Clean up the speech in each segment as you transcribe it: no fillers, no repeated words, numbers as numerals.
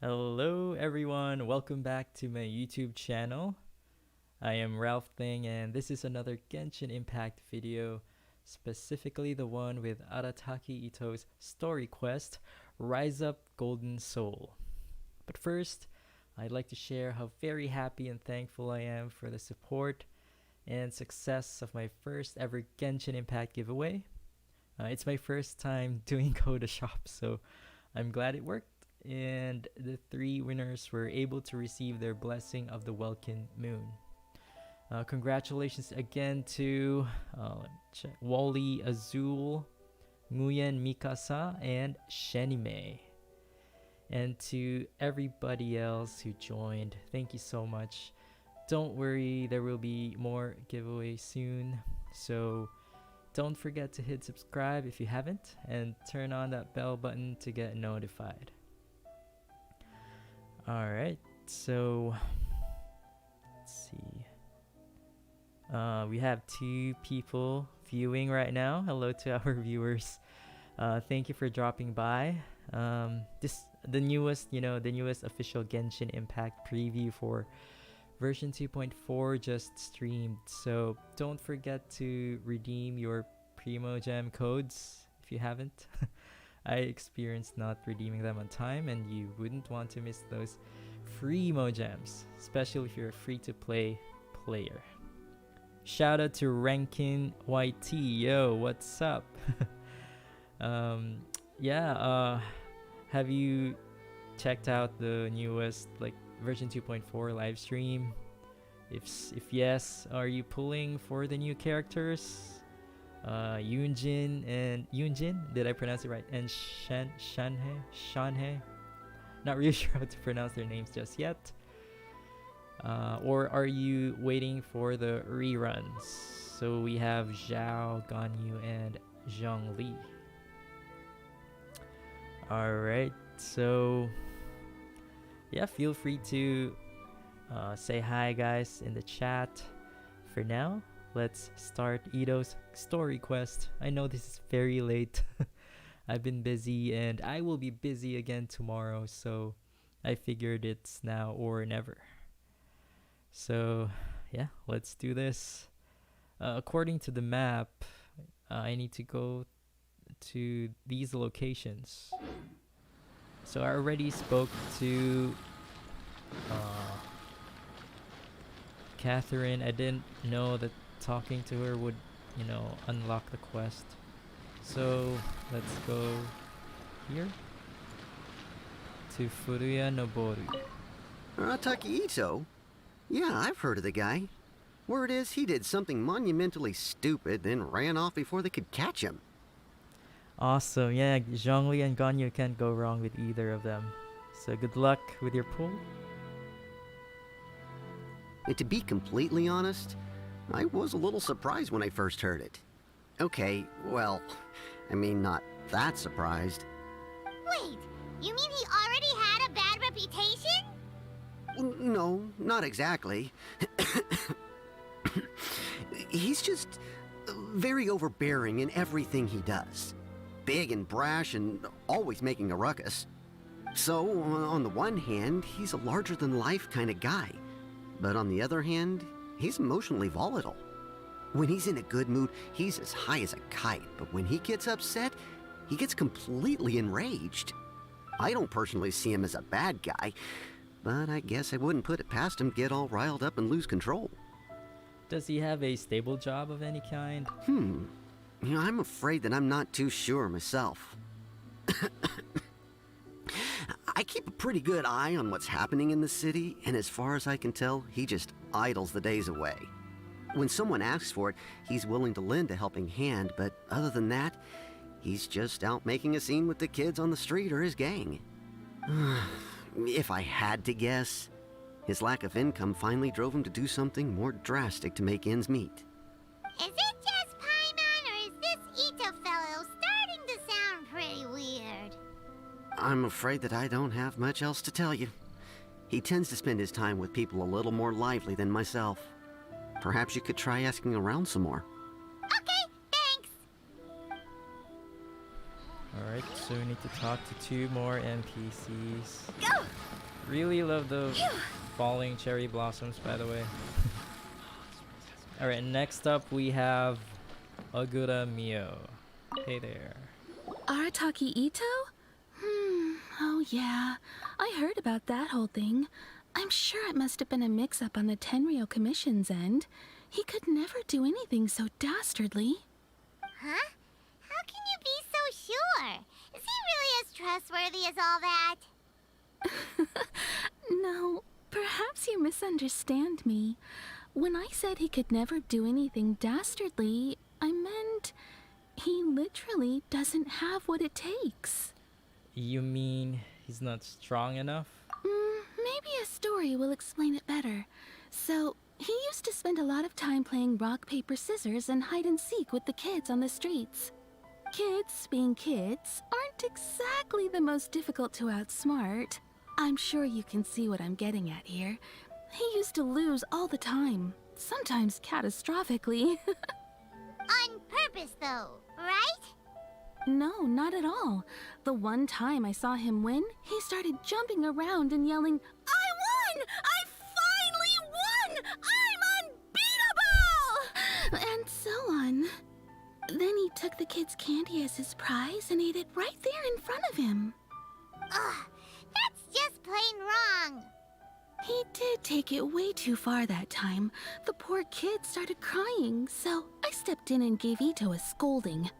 Hello everyone, welcome back to my YouTube channel. I am RalphThing and this is another Genshin Impact video, specifically the one with Arataki Itto's story quest, Rise Up Golden Soul. But first, I'd like to share how very happy and thankful I am for the support and success of my first ever Genshin Impact giveaway. It's my first time doing Coda Shop, so I'm glad it worked. And the three winners were able to receive their blessing of the Welkin Moon. Congratulations again to Wally Azul, Nguyen Mikasa, and Shenime. And to everybody else who joined, thank you so much. Don't worry, there will be more giveaways soon. So don't forget to hit subscribe if you haven't, and turn on that bell button to get notified. Alright, so let's see. We have two people viewing right now. Hello to our viewers. Thank you for dropping by. The newest official Genshin Impact preview for version 2.4 just streamed. So don't forget to redeem your Primo Gem codes if you haven't. I experienced not redeeming them on time, and you wouldn't want to miss those free Mogems, especially if you're a free-to-play player. Shout out to Rankin YT. Yo, what's up? Have you checked out the newest version 2.4 live stream? If yes, are you pulling for the new characters? Yunjin, did I pronounce it right? And Shanhe. Not really sure how to pronounce their names just yet. Or are you waiting for the reruns? So we have Zhao, Ganyu, and Zhongli. Alright, so yeah, feel free to say hi guys in the chat. For now, let's start Itto's story quest. I know this is very late. I've been busy and I will be busy again tomorrow, so I figured it's now or never. So yeah, let's do this. According to the map, I need to go to these locations. So I already spoke to Catherine. I didn't know that talking to her would, unlock the quest. So let's go here to Furuya Noboru. Arataki Itto? Yeah, I've heard of the guy. Word is he did something monumentally stupid, then ran off before they could catch him. Awesome, yeah, Zhongli and Ganyu can't go wrong with either of them. So good luck with your pull. And to be completely honest, I was a little surprised when I first heard it. Okay, well, I mean, not that surprised. Wait, you mean he already had a bad reputation? No, not exactly. He's just very overbearing in everything he does. Big and brash and always making a ruckus. So, on the one hand, he's a larger-than-life kind of guy. But on the other hand, he's emotionally volatile. When he's in a good mood, he's as high as a kite, but when he gets upset, he gets completely enraged. I don't personally see him as a bad guy, but I guess I wouldn't put it past him to get all riled up and lose control. Does he have a stable job of any kind? I'm afraid that I'm not too sure myself. I keep a pretty good eye on what's happening in the city, and as far as I can tell, he just idles the days away. When someone asks for it, he's willing to lend a helping hand, but other than that, he's just out making a scene with the kids on the street or his gang. If I had to guess, his lack of income finally drove him to do something more drastic to make ends meet. Is it just Paimon, or is this Itto fellow starting to sound pretty weird? I'm afraid that I don't have much else to tell you. He tends to spend his time with people a little more lively than myself. Perhaps you could try asking around some more. Okay, thanks. Alright, Alright, so we need to talk to 2 more NPCs. Really love the falling cherry blossoms, by the way. Alright, next up we have Agura Mio. Hey there. Arataki Itto? Oh yeah. I heard about that whole thing. I'm sure it must have been a mix-up on the Tenryou Commission's end. He could never do anything so dastardly. Huh? How can you be so sure? Is he really as trustworthy as all that? No, perhaps you misunderstand me. When I said he could never do anything dastardly, I meant he literally doesn't have what it takes. You mean he's not strong enough? Maybe a story will explain it better. So, he used to spend a lot of time playing rock, paper, scissors and hide and seek with the kids on the streets. Kids, being kids, aren't exactly the most difficult to outsmart. I'm sure you can see what I'm getting at here. He used to lose all the time, sometimes catastrophically. On purpose, though, right? No, not at all. The one time I saw him win, he started jumping around and yelling, "I won! I finally won! I'm unbeatable!" And so on. Then he took the kid's candy as his prize and ate it right there in front of him. Ugh, that's just plain wrong. He did take it way too far that time. The poor kid started crying, so I stepped in and gave Itto a scolding.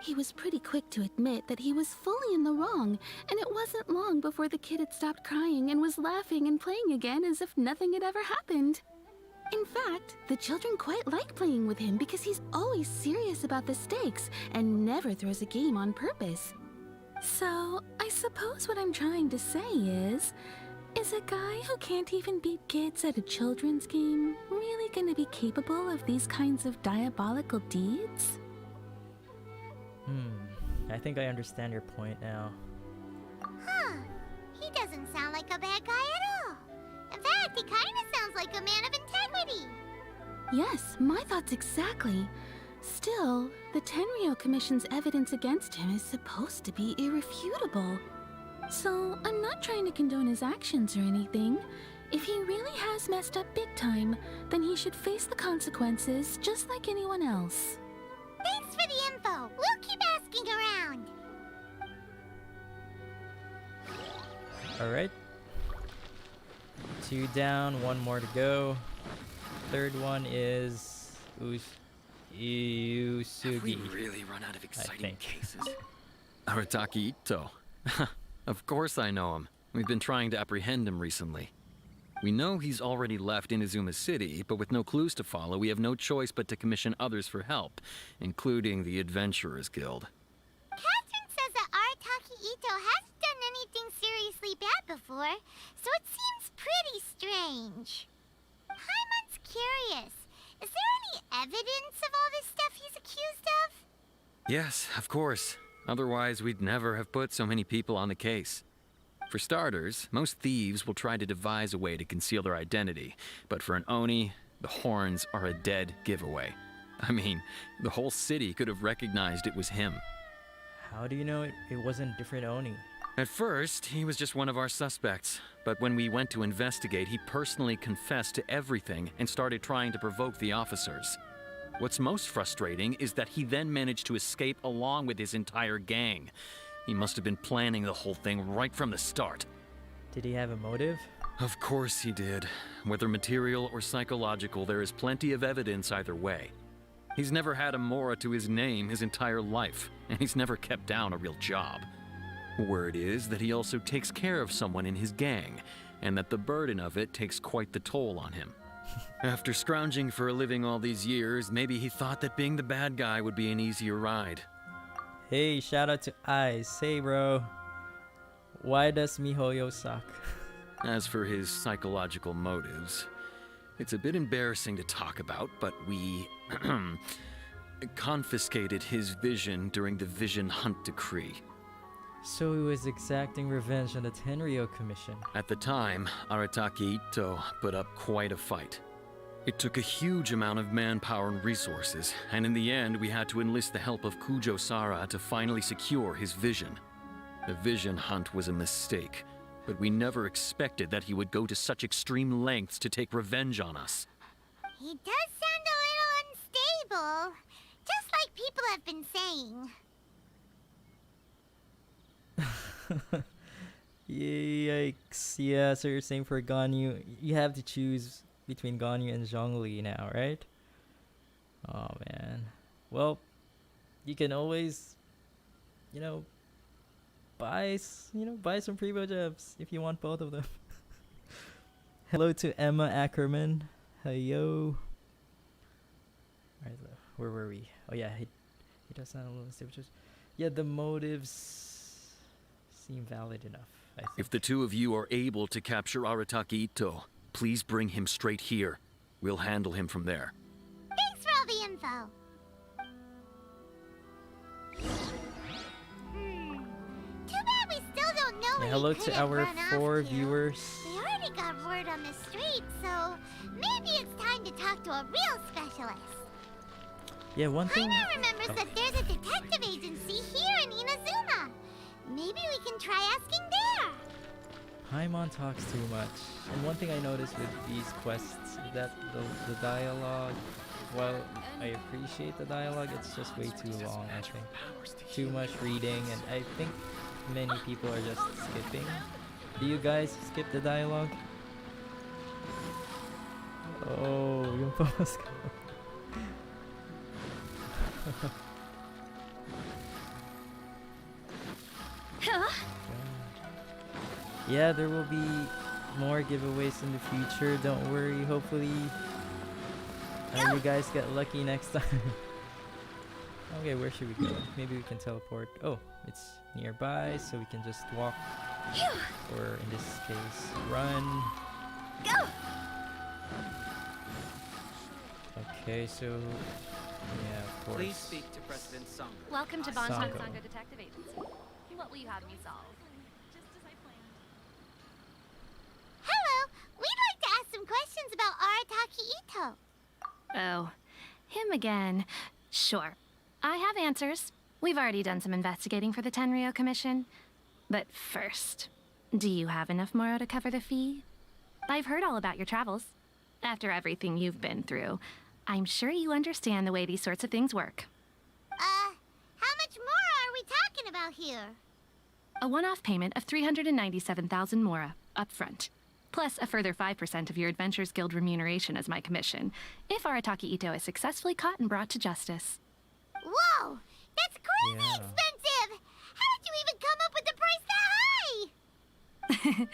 He was pretty quick to admit that he was fully in the wrong, and it wasn't long before the kid had stopped crying and was laughing and playing again as if nothing had ever happened. In fact, the children quite like playing with him because he's always serious about the stakes and never throws a game on purpose. So, I suppose what I'm trying to say is a guy who can't even beat kids at a children's game really gonna be capable of these kinds of diabolical deeds? I think I understand your point now. Huh. He doesn't sound like a bad guy at all. In fact, he kind of sounds like a man of integrity. Yes, my thoughts exactly. Still, the Tenryou Commission's evidence against him is supposed to be irrefutable. So, I'm not trying to condone his actions or anything. If he really has messed up big time, then he should face the consequences just like anyone else. Thanks for the info. We'll keep asking around. Alright. 2 down, 1 more to go. Third one is Have we Usugi. really run out of exciting think. cases? Arataki Itto. Of course I know him. We've been trying to apprehend him recently. We know he's already left Inazuma City, but with no clues to follow, we have no choice but to commission others for help, including the Adventurers Guild. Catherine says that Arataki Itto hasn't done anything seriously bad before, so it seems pretty strange. Paimon's curious. Is there any evidence of all this stuff he's accused of? Yes, of course. Otherwise, we'd never have put so many people on the case. For starters, most thieves will try to devise a way to conceal their identity, but for an Oni, the horns are a dead giveaway. I mean, the whole city could have recognized it was him. How do you know it wasn't different Oni? At first, he was just one of our suspects, but when we went to investigate, he personally confessed to everything and started trying to provoke the officers. What's most frustrating is that he then managed to escape along with his entire gang. He must have been planning the whole thing right from the start. Did he have a motive? Of course he did. Whether material or psychological, there is plenty of evidence either way. He's never had a Mora to his name his entire life, and he's never kept down a real job. Word is that he also takes care of someone in his gang, and that the burden of it takes quite the toll on him. After scrounging for a living all these years, maybe he thought that being the bad guy would be an easier ride. Hey, shout out to Ice. Hey, bro. Why does Mihoyo suck? As for his psychological motives, it's a bit embarrassing to talk about, but we confiscated his vision during the Vision Hunt Decree. So he was exacting revenge on the Tenryou Commission. At the time, Arataki Itto put up quite a fight. It took a huge amount of manpower and resources, and in the end we had to enlist the help of Kujo-Sara to finally secure his vision. The vision hunt was a mistake, but we never expected that he would go to such extreme lengths to take revenge on us. He does sound a little unstable, just like people have been saying. Yikes. Yeah, so you're saying for Ganyu, you have to choose between Ganyu and Zhongli now, right? Oh man. Well, you can always, buy some Primo Gems if you want both of them. Hello to Emma Ackermann. Heyo. Alright, where were we? Oh yeah, he does sound a little stupid. Yeah, the motives seem valid enough, I think. If the two of you are able to capture Arataki Itto, please bring him straight here. We'll handle him from there. Thanks for all the info. Too bad we still don't know. Yeah, hello to our 4 viewers. We already got word on the street, so maybe it's time to talk to a real specialist. Yeah, one thing. Paimon remembers that there's a detective agency here in Inazuma. Maybe we can try asking there. Paimon talks too much. And one thing I noticed with these quests is that the dialogue, while I appreciate the dialogue, it's just way too long, I think. Too much reading, and I think many people are just skipping. Do you guys skip the dialogue? Oh, yung pamas ka. Yeah, there will be more giveaways in the future. Don't worry. Hopefully, you guys get lucky next time. Okay, where should we go? Maybe we can teleport. Oh, it's nearby, so we can just walk. Or in this case, run. Go! Okay, so yeah, of course. Please speak to President Sangha. Welcome to Sango. Bonton Sangha Detective Agency. What will you have me solve? Hello, we'd like to ask some questions about Arataki Itto. Oh, him again. Sure. I have answers. We've already done some investigating for the Tenryou Commission. But first, do you have enough Moro to cover the fee? I've heard all about your travels. After everything you've been through, I'm sure you understand the way these sorts of things work. How much more are we talking about here? A one-off payment of 397,000 Mora, up front. Plus a further 5% of your Adventures Guild remuneration as my commission, if Arataki Itto is successfully caught and brought to justice. Whoa! That's crazy Yeah. expensive! How did you even come up with the price that high?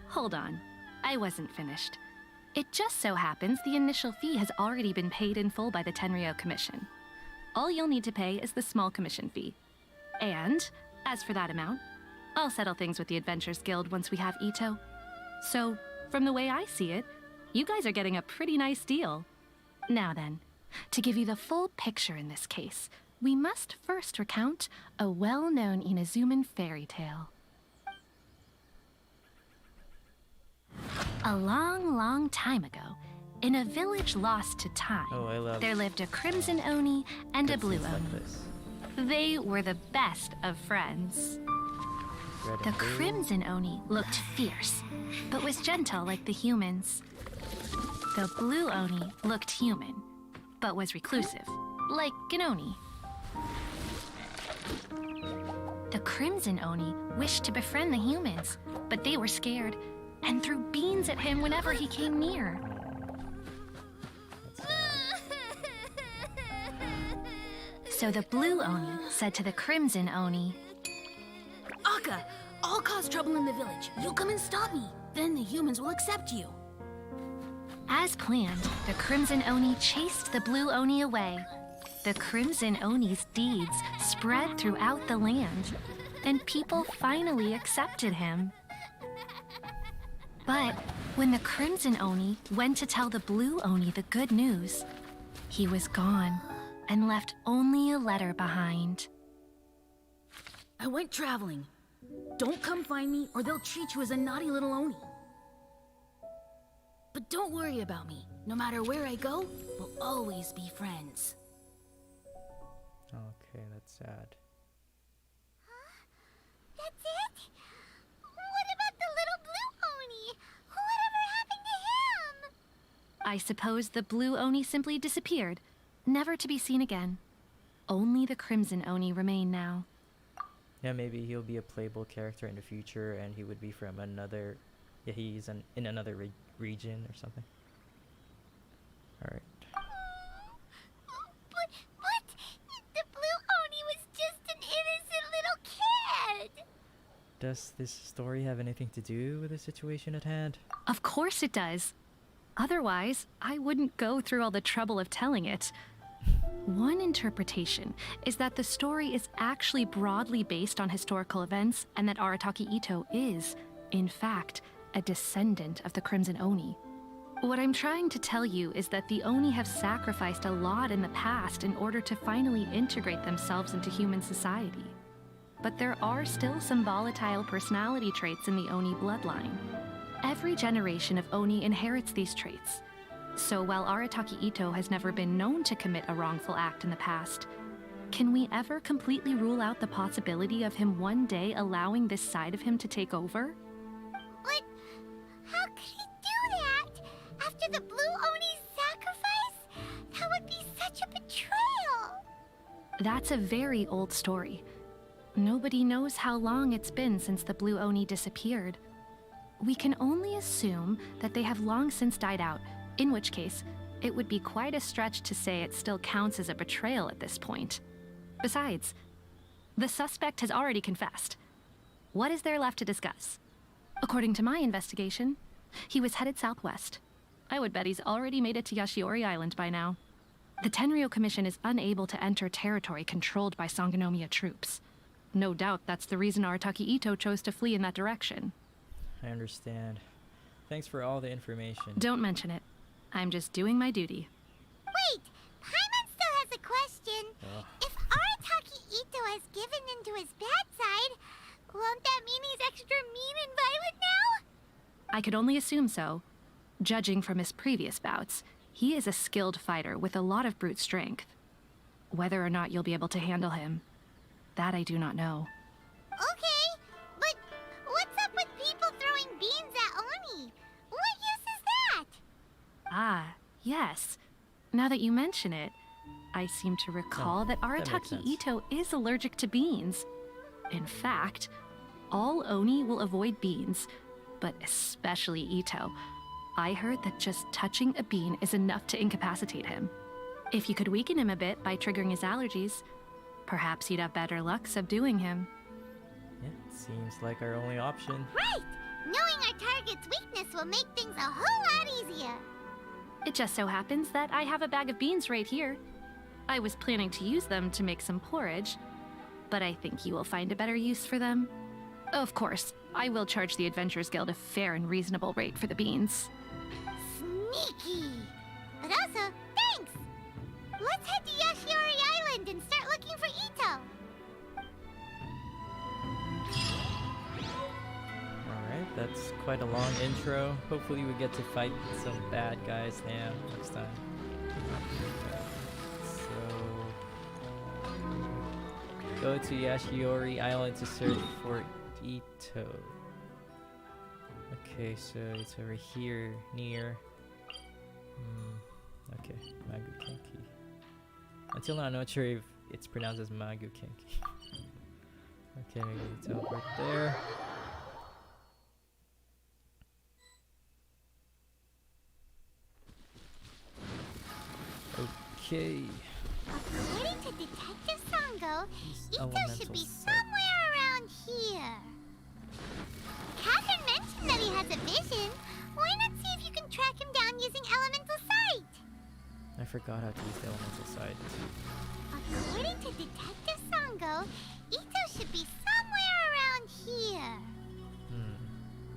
Hold on. I wasn't finished. It just so happens the initial fee has already been paid in full by the Tenryou Commission. All you'll need to pay is the small commission fee. And, as for that amount, I'll settle things with the Adventures Guild once we have Itto. So, from the way I see it, you guys are getting a pretty nice deal. Now then, to give you the full picture in this case, we must first recount a well-known Inazuman fairy tale. A long, long time ago, in a village lost to time, Oh, I love there lived a Crimson Oni and a Blue cutscenes Oni. like this. They were the best of friends. Red The and blue. Crimson Oni looked fierce, but was gentle like the humans. The Blue Oni looked human, but was reclusive, like an Oni. The Crimson Oni wished to befriend the humans, but they were scared and threw beans at him whenever he came near. That's sad. So the Blue Oni said to the Crimson Oni, Akka, I'll cause trouble in the village. You come and stop me. Then the humans will accept you. as planned, the Crimson Oni chased the Blue Oni away. The Crimson Oni's deeds spread throughout the land, and people finally accepted him. But when the Crimson Oni went to tell the Blue Oni the good news, he was gone and left only a letter behind. I went traveling. Don't come find me or they'll treat you as a naughty little Oni. But don't worry about me. No matter where I go, we'll always be friends. Okay, that's sad. That's it? What about the little blue Oni? Whatever happened to him? I suppose the blue Oni simply disappeared, never to be seen again. Only the crimson Oni remain now. Yeah, maybe he'll be a playable character in the future, and he would be from another. Yeah, he's in another region or something. All right. But the blue Oni was just an innocent little kid. Does this story have anything to do with the situation at hand? Of course it does. Otherwise, I wouldn't go through all the trouble of telling it. One interpretation is that the story is actually broadly based on historical events and that Arataki Itto is, in fact, a descendant of the Crimson Oni. What I'm trying to tell you is that the Oni have sacrificed a lot in the past in order to finally integrate themselves into human society. But there are still some volatile personality traits in the Oni bloodline. Every generation of Oni inherits these traits. So while Arataki Itto has never been known to commit a wrongful act in the past, can we ever completely rule out the possibility of him one day allowing this side of him to take over? But how could he do that? After the blue Oni's sacrifice? That would be such a betrayal. That's a very old story. Nobody knows how long it's been since the blue Oni disappeared. We can only assume that they have long since died out, in which case, it would be quite a stretch to say it still counts as a betrayal at this point. Besides, the suspect has already confessed. What is there left to discuss? According to my investigation, he was headed southwest. I would bet he's already made it to Yashiori Island by now. The Tenryou Commission is unable to enter territory controlled by Sangonomiya troops. No doubt that's the reason Arataki Itto chose to flee in that direction. I understand. Thanks for all the information. Don't mention it. I'm just doing my duty. Wait, Paimon still has a question. Ugh. If Arataki Itto has given into his bad side, won't that mean he's extra mean and violent now? I could only assume so. Judging from his previous bouts, he is a skilled fighter with a lot of brute strength. Whether or not you'll be able to handle him, that I do not know. Okay, but what's up with people throwing beans at Oni? What use is that? Ah, yes. Now that you mention it, I seem to recall that that makes Arataki sense. Itto is allergic to beans. In fact, all Oni will avoid beans, but especially Itto. I heard that just touching a bean is enough to incapacitate him. If you could weaken him a bit by triggering his allergies, perhaps you'd have better luck subduing him. Yeah, seems like our only option. Right! Knowing our target's weakness will make things a whole lot easier. It just so happens that I have a bag of beans right here. I was planning to use them to make some porridge, but I think you will find a better use for them. Of course, I will charge the Adventurers Guild a fair and reasonable rate for the beans. Sneaky! But also, thanks! Let's head to Yashiori Island and start looking for Itto. Alright, that's quite a long intro. Hopefully we get to fight some bad guys now next time. So go to Yashiori Island to search for Itto. Okay, so it's over here near okay, Magukenki. Until now I'm not sure if it's pronounced as Magukenki. Okay, maybe we teleport there. Okay. According to Detective Sango, These Itto should be elemental sight. somewhere around here. Catherine mentioned that he has a vision. Why not see if you can track him down using elemental sight? I forgot how to use the elemental side. According to Detective Sango, Itto should be somewhere around here.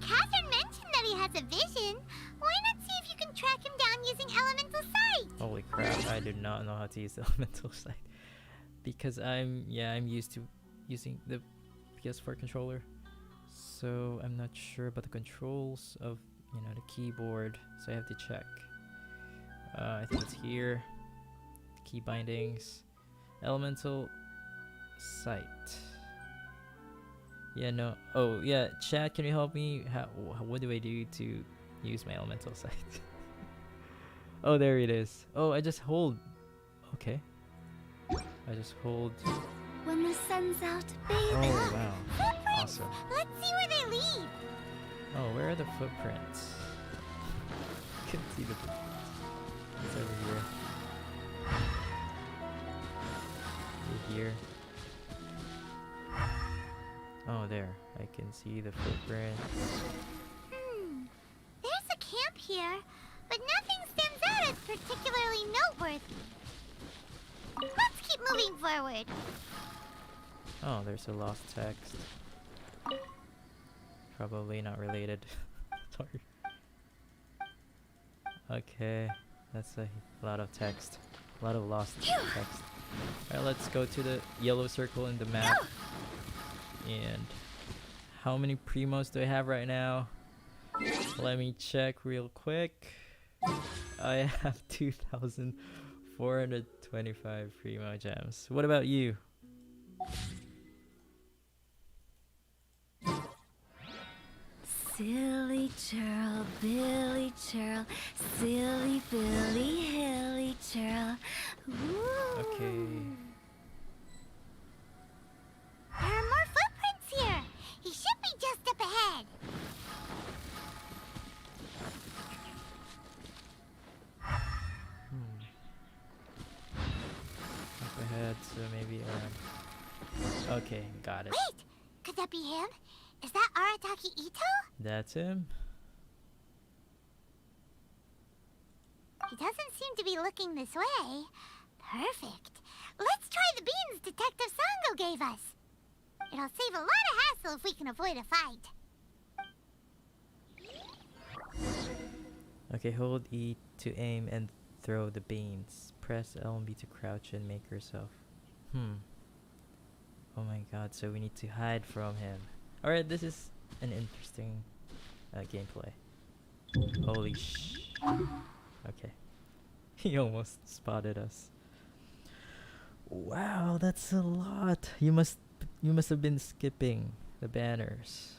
Catherine mentioned that he has a vision. Why not see if you can track him down using elemental sight? Holy crap, I do not know how to use the elemental side. Because I'm used to using the PS4 controller. So I'm not sure about the controls of you know, the keyboard, so I have to check. I think it's here. Key bindings, elemental sight. Yeah, no. Oh, yeah. Chat, can you help me? What do I do to use my elemental sight? Oh, there it is. Oh, I just hold. Okay. I just hold. When the sun's out, bathe Oh, up. wow. Footprints! Awesome. Let's see where they lead. Oh, where are the footprints? Couldn't see the footprints. It's over here. Over here. Oh, there. I can see the footprints. There's a camp here, but nothing stands out as particularly noteworthy. Let's keep moving forward. Oh, there's a lost text. Probably not related. Sorry. Okay, that's a lot of text. A lot of lost text. Alright, let's go to the yellow circle in the map. And how many primos do I have right now? Let me check real quick. I have 2,425 primo gems. What about you? Silly churl, Billy churl, silly Billy, hilly churl. Woo. Okay. There are more footprints here. He should be just up ahead. Up ahead, so maybe around. Okay, got it. Wait, could that be him? Is that Arataki Itto? That's him. He doesn't seem to be looking this way. Perfect. Let's try the beans Detective Sango gave us. It'll save a lot of hassle if we can avoid a fight. Okay, hold E to aim and throw the beans. Press L and B to crouch and make yourself. Oh my god, so we need to hide from him. Alright, this is an interesting gameplay. Holy sh... Okay. He almost spotted us. Wow, that's a lot. You must have been skipping the banners.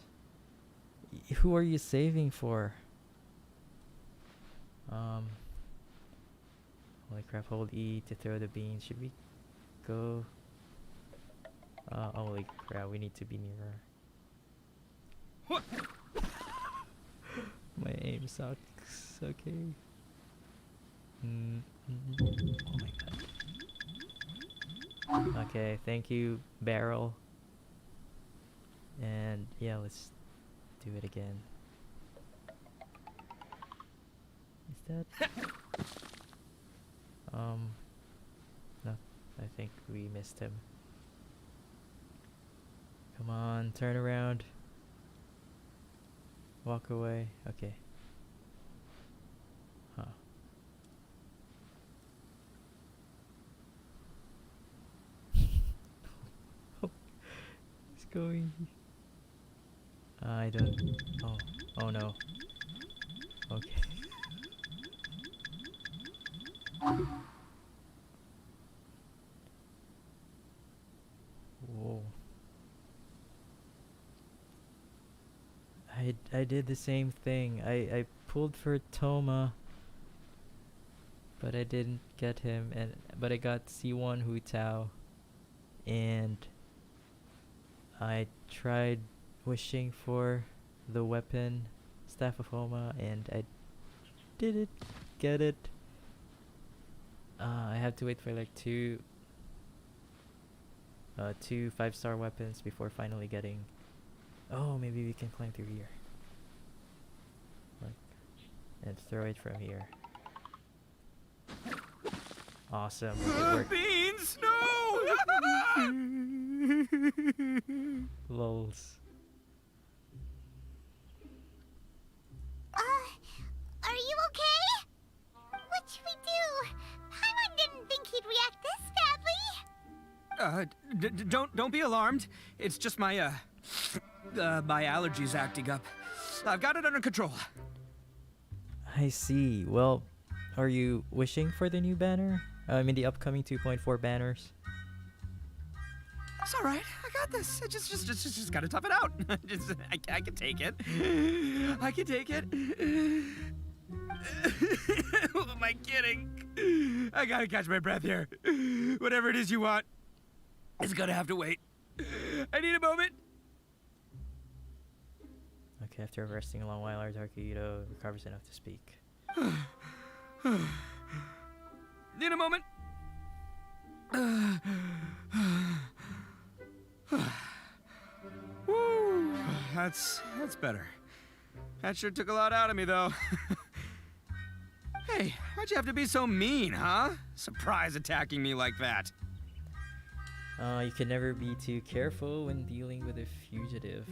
Who are you saving for? Holy crap, hold E to throw the beans. Should we go? Holy crap, we need to be nearer. My aim sucks. Okay. Oh my god. Okay, thank you, barrel. And yeah, let's do it again. Is that? No, I think we missed him. Come on, turn around. Walk away. Okay. Huh. He's going. I don't. Oh. Oh no. Okay. Whoa. I did the same thing. I pulled for Toma, but I didn't get him, but I got C1 Hu Tao, and I tried wishing for the weapon Staff of Homa, and I didn't get it. I have to wait for like two 5-star weapons before finally getting. Oh, maybe we can climb through here. Like, and throw it from here. Awesome. It worked. Beans, no! Lols. Are you okay? What should we do? Paimon didn't think he'd react this badly. Don't be alarmed. It's just my allergies acting up. I've got it under control. I see. Well, are you wishing for the new banner? I mean, the upcoming 2.4 banners. It's all right. I got this. I just gotta tough it out. I can take it. I can take it. Who am I kidding? I gotta catch my breath here. Whatever it is you want, it's gonna have to wait. I need a moment. Okay, after resting a long while, Arataki Itto recovers enough to speak. Need a moment. Woo, that's better. That sure took a lot out of me, though. Hey, why'd you have to be so mean, huh? Surprise attacking me like that. You can never be too careful when dealing with a fugitive.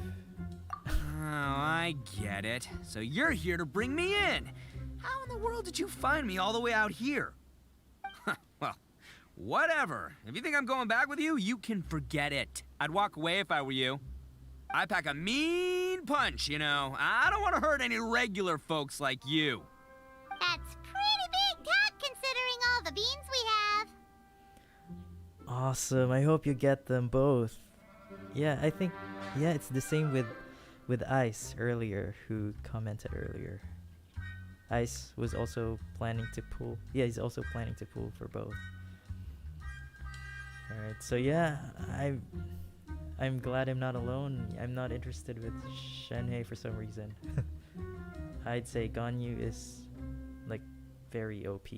Oh, I get it. So you're here to bring me in. How in the world did you find me all the way out here? Well, whatever. If you think I'm going back with you, you can forget it. I'd walk away if I were you. I pack a mean punch, you know. I don't want to hurt any regular folks like you. That's pretty big talk considering all the beans we have. Awesome. I hope you get them both. Yeah, I think it's the same with Ice earlier, who commented earlier. Ice was also planning to pull. Yeah, he's also planning to pull for both. All right. So yeah, I'm glad I'm not alone. I'm not interested with Shenhei for some reason. I'd say Ganyu is like very OP.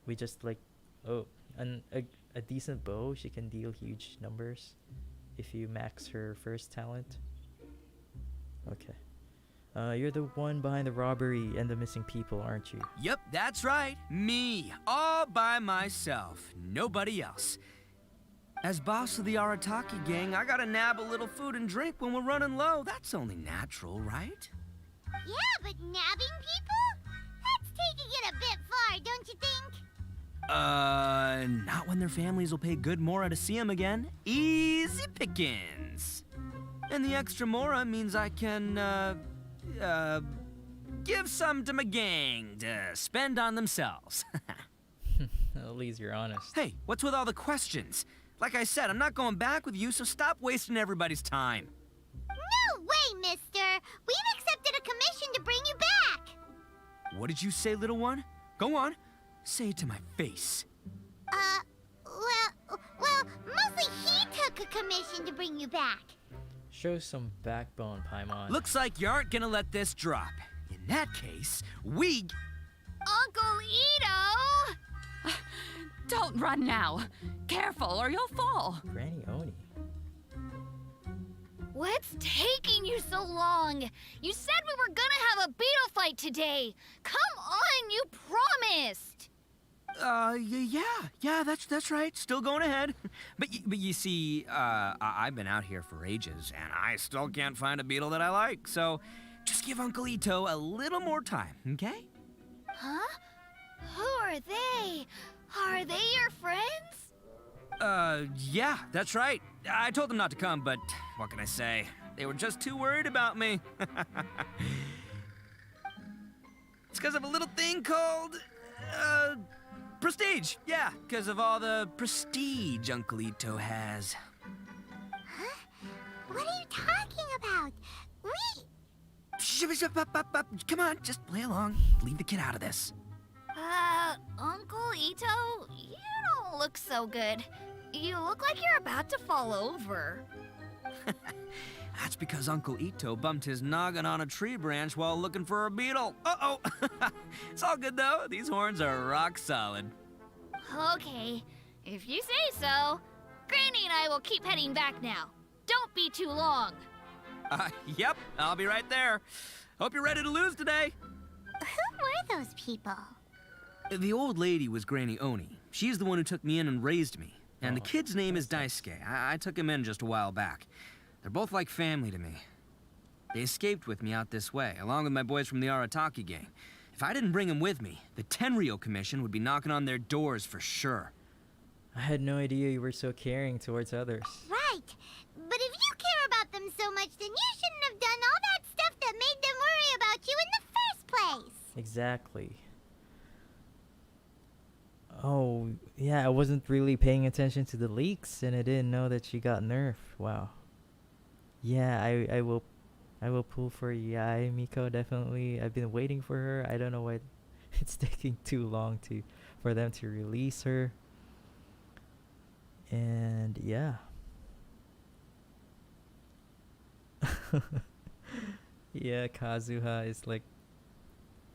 We just like a decent bow. She can deal huge numbers if you max her first talent. Okay. You're the one behind the robbery and the missing people, aren't you? Yep, that's right. Me. All by myself. Nobody else. As boss of the Arataki gang, I gotta nab a little food and drink when we're running low. That's only natural, right? Yeah, but nabbing people? That's taking it a bit far, don't you think? Not when their families will pay good mora to see them again. Easy pickings. And the extra mora means I can, give some to my gang to spend on themselves. At least you're honest. Hey, what's with all the questions? Like I said, I'm not going back with you, so stop wasting everybody's time. No way, mister! We've accepted a commission to bring you back! What did you say, little one? Go on. Say it to my face. Well, mostly he took a commission to bring you back. Show some backbone, Paimon. Looks like you aren't gonna let this drop. In that case, we... Uncle Ito! Don't run now. Careful or you'll fall. Granny Oni. What's taking you so long? You said we were gonna have a beetle fight today. Come on, you promised. Yeah, that's right. Still going ahead. But you see, I've been out here for ages, and I still can't find a beetle that I like. So, just give Uncle Ito a little more time, okay? Huh? Who are they? Are they your friends? Yeah, that's right. I told them not to come, but what can I say? They were just too worried about me. It's because of a little thing called, prestige. Yeah, because of all the prestige Uncle Ito has. Huh? What are you talking about? Come on, just play along. Leave the kid out of this. Uncle Ito, you don't look so good. You look like you're about to fall over. That's because Uncle Ito bumped his noggin on a tree branch while looking for a beetle. Uh-oh. It's all good, though. These horns are rock solid. Okay, if you say so. Granny and I will keep heading back now. Don't be too long. Yep, I'll be right there. Hope you're ready to lose today. Who were those people? The old lady was Granny Oni. She's the one who took me in and raised me. And the kid's name is Daisuke. I took him in just a while back. They're both like family to me. They escaped with me out this way, along with my boys from the Arataki gang. If I didn't bring them with me, the Tenryou Commission would be knocking on their doors for sure. I had no idea you were so caring towards others. Right. But if you care about them so much, then you shouldn't have done all that stuff that made them worry about you in the first place. Exactly. Oh, yeah, I wasn't really paying attention to the leaks and I didn't know that she got nerfed. Wow. Yeah, I will pull for Yai Miko definitely. I've been waiting for her. I don't know why it's taking too long for them to release her. And yeah. Yeah, Kazuha is like,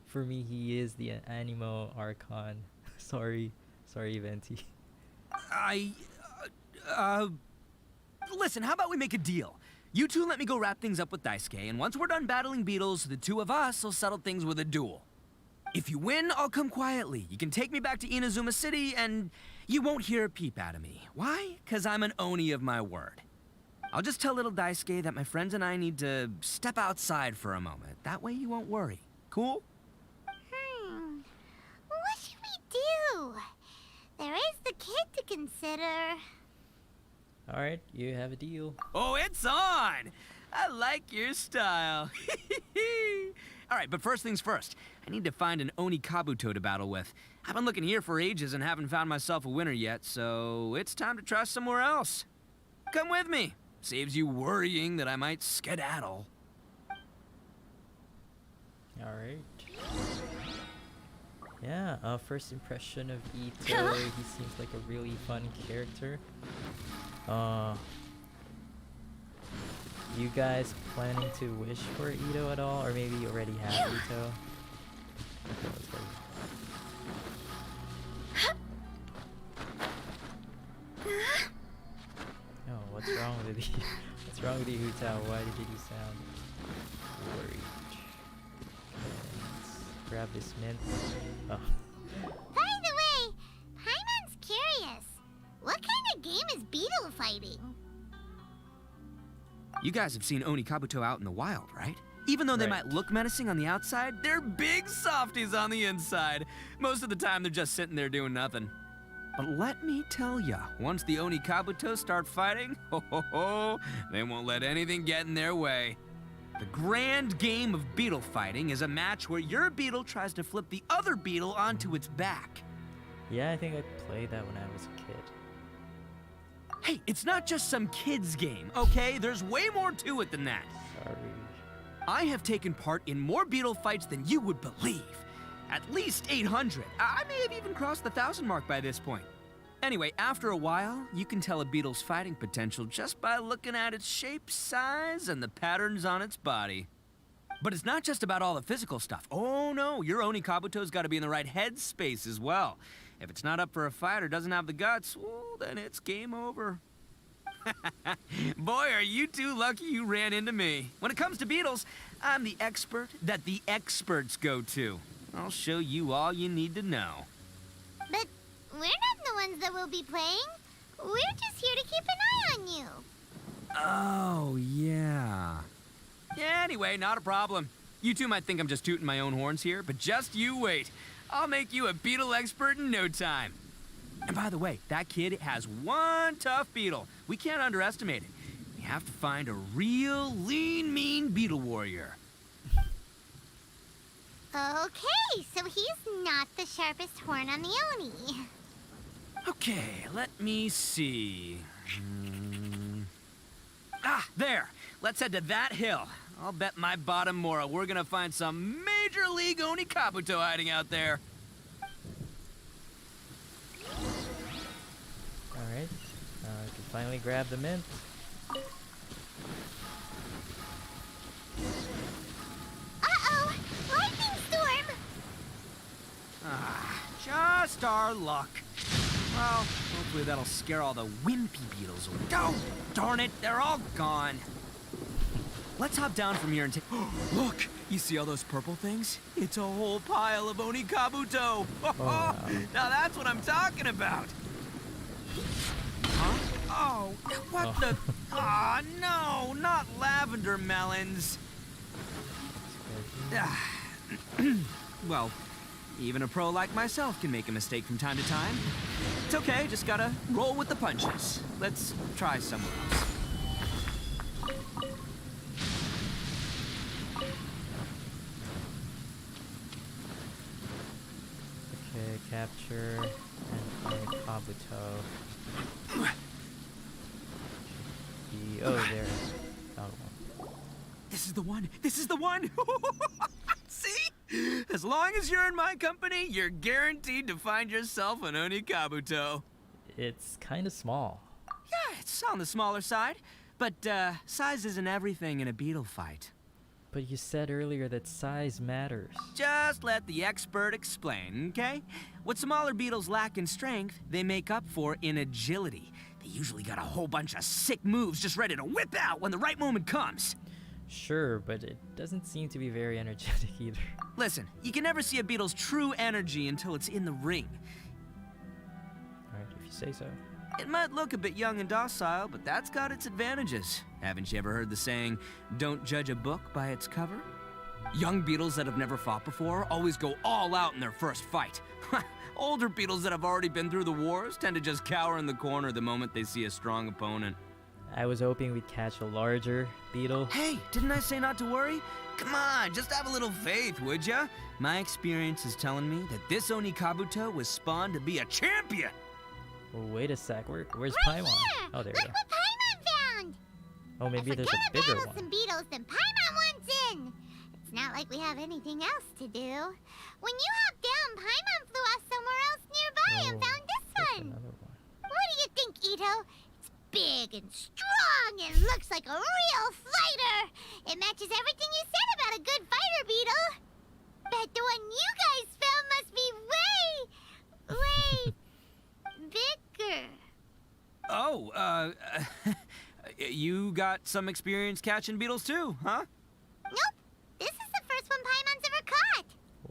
for me, he is the Animo Archon. Sorry, Venti. Listen, how about we make a deal? You two let me go wrap things up with Daisuke, and once we're done battling beetles, the two of us will settle things with a duel. If you win, I'll come quietly. You can take me back to Inazuma City, and you won't hear a peep out of me. Why? 'Cause I'm an Oni of my word. I'll just tell little Daisuke that my friends and I need to step outside for a moment. That way you won't worry. Cool? What should we do? There is the kid to consider. Alright, you have a deal. Oh, it's on! I like your style. Alright, but first things first. I need to find an Oni Kabuto to battle with. I've been looking here for ages and haven't found myself a winner yet, so it's time to try somewhere else. Come with me. Saves you worrying that I might skedaddle. Alright. Yeah, first impression of Itto, he seems like a really fun character. You guys planning to wish for Itto at all? Or maybe you already have Itto? Okay, let's go. Oh, what's wrong with you? What's wrong with you, Hutao? Why did you sound worried? Let's grab this mint. Oh. By the way, Paimon's curious. What kind of game is beetle fighting? You guys have seen Oni Kabuto out in the wild, right? Even though they Right. might look menacing on the outside, they're big softies on the inside. Most of the time, they're just sitting there doing nothing. But let me tell ya, once the Oni Kabuto start fighting, they won't let anything get in their way. The grand game of beetle fighting is a match where your beetle tries to flip the other beetle onto its back. Yeah, I think I played that when I was a kid. Hey, it's not just some kid's game, okay? There's way more to it than that. Sorry. I have taken part in more beetle fights than you would believe. At least 800. I may have even crossed the 1,000 mark by this point. Anyway, after a while, you can tell a beetle's fighting potential just by looking at its shape, size, and the patterns on its body. But it's not just about all the physical stuff. Oh no, your Oni Kabuto's got to be in the right headspace as well. If it's not up for a fight or doesn't have the guts, well, then it's game over. Boy, are you two lucky you ran into me. When it comes to beetles, I'm the expert that the experts go to. I'll show you all you need to know. But we're not the ones that will be playing. We're just here to keep an eye on you. Oh, yeah. Yeah, anyway, not a problem. You two might think I'm just tooting my own horns here, but just you wait. I'll make you a beetle expert in no time. And by the way, that kid has one tough beetle. We can't underestimate it. We have to find a real lean, mean beetle warrior. Okay, so he's not the sharpest horn on the Oni. Okay, let me see. Ah, there. Let's head to that hill. I'll bet my bottom Mora we're gonna find some major league Oni Kabuto hiding out there. Alright. I can finally grab the mint. Uh-oh! Lightning storm! Ah, just our luck. Well, hopefully that'll scare all the wimpy beetles away. Oh, darn it, they're all gone. Let's hop down from here and take... Look, you see all those purple things? It's a whole pile of Oni Kabuto. wow. Now that's what I'm talking about. Huh? Oh, what the... Aw, no, not lavender melons. Well, even a pro like myself can make a mistake from time to time. It's okay, just gotta roll with the punches. Let's try somewhere else. Capture and find Kabuto. Oh, there. Found one. This is the one! This is the one! See? As long as you're in my company, you're guaranteed to find yourself an Onikabuto. It's kind of small. Yeah, it's on the smaller side. But, size isn't everything in a beetle fight. But you said earlier that size matters. Just let the expert explain, okay? What smaller beetles lack in strength, they make up for in agility. They usually got a whole bunch of sick moves just ready to whip out when the right moment comes. Sure, but it doesn't seem to be very energetic either. Listen, you can never see a beetle's true energy until it's in the ring. Alright, if you say so. It might look a bit young and docile, but that's got its advantages. Haven't you ever heard the saying, don't judge a book by its cover? Young beetles that have never fought before always go all out in their first fight. Older beetles that have already been through the wars tend to just cower in the corner the moment they see a strong opponent. I was hoping we'd catch a larger beetle. Hey, didn't I say not to worry? Come on, just have a little faith, would ya? My experience is telling me that this Onikabuto was spawned to be a champion! Oh, wait a sec, where's Right Paimon? here! Oh, there Look you go. what Paimon found! Oh, maybe if there's we're a gonna bigger battle one. some beetles, then Paimon wants in! It's not like we have anything else to do. When you hopped down, Paimon flew off somewhere else nearby and Oh, found this there's one! another one. What do you think, Ito? It's big and strong and looks like a real fighter! It matches everything you said about a good fighter beetle! Bet the one you guys found must be way bigger. Oh, you got some experience catching beetles too, huh? Nope. This is the first one Paimon's ever caught.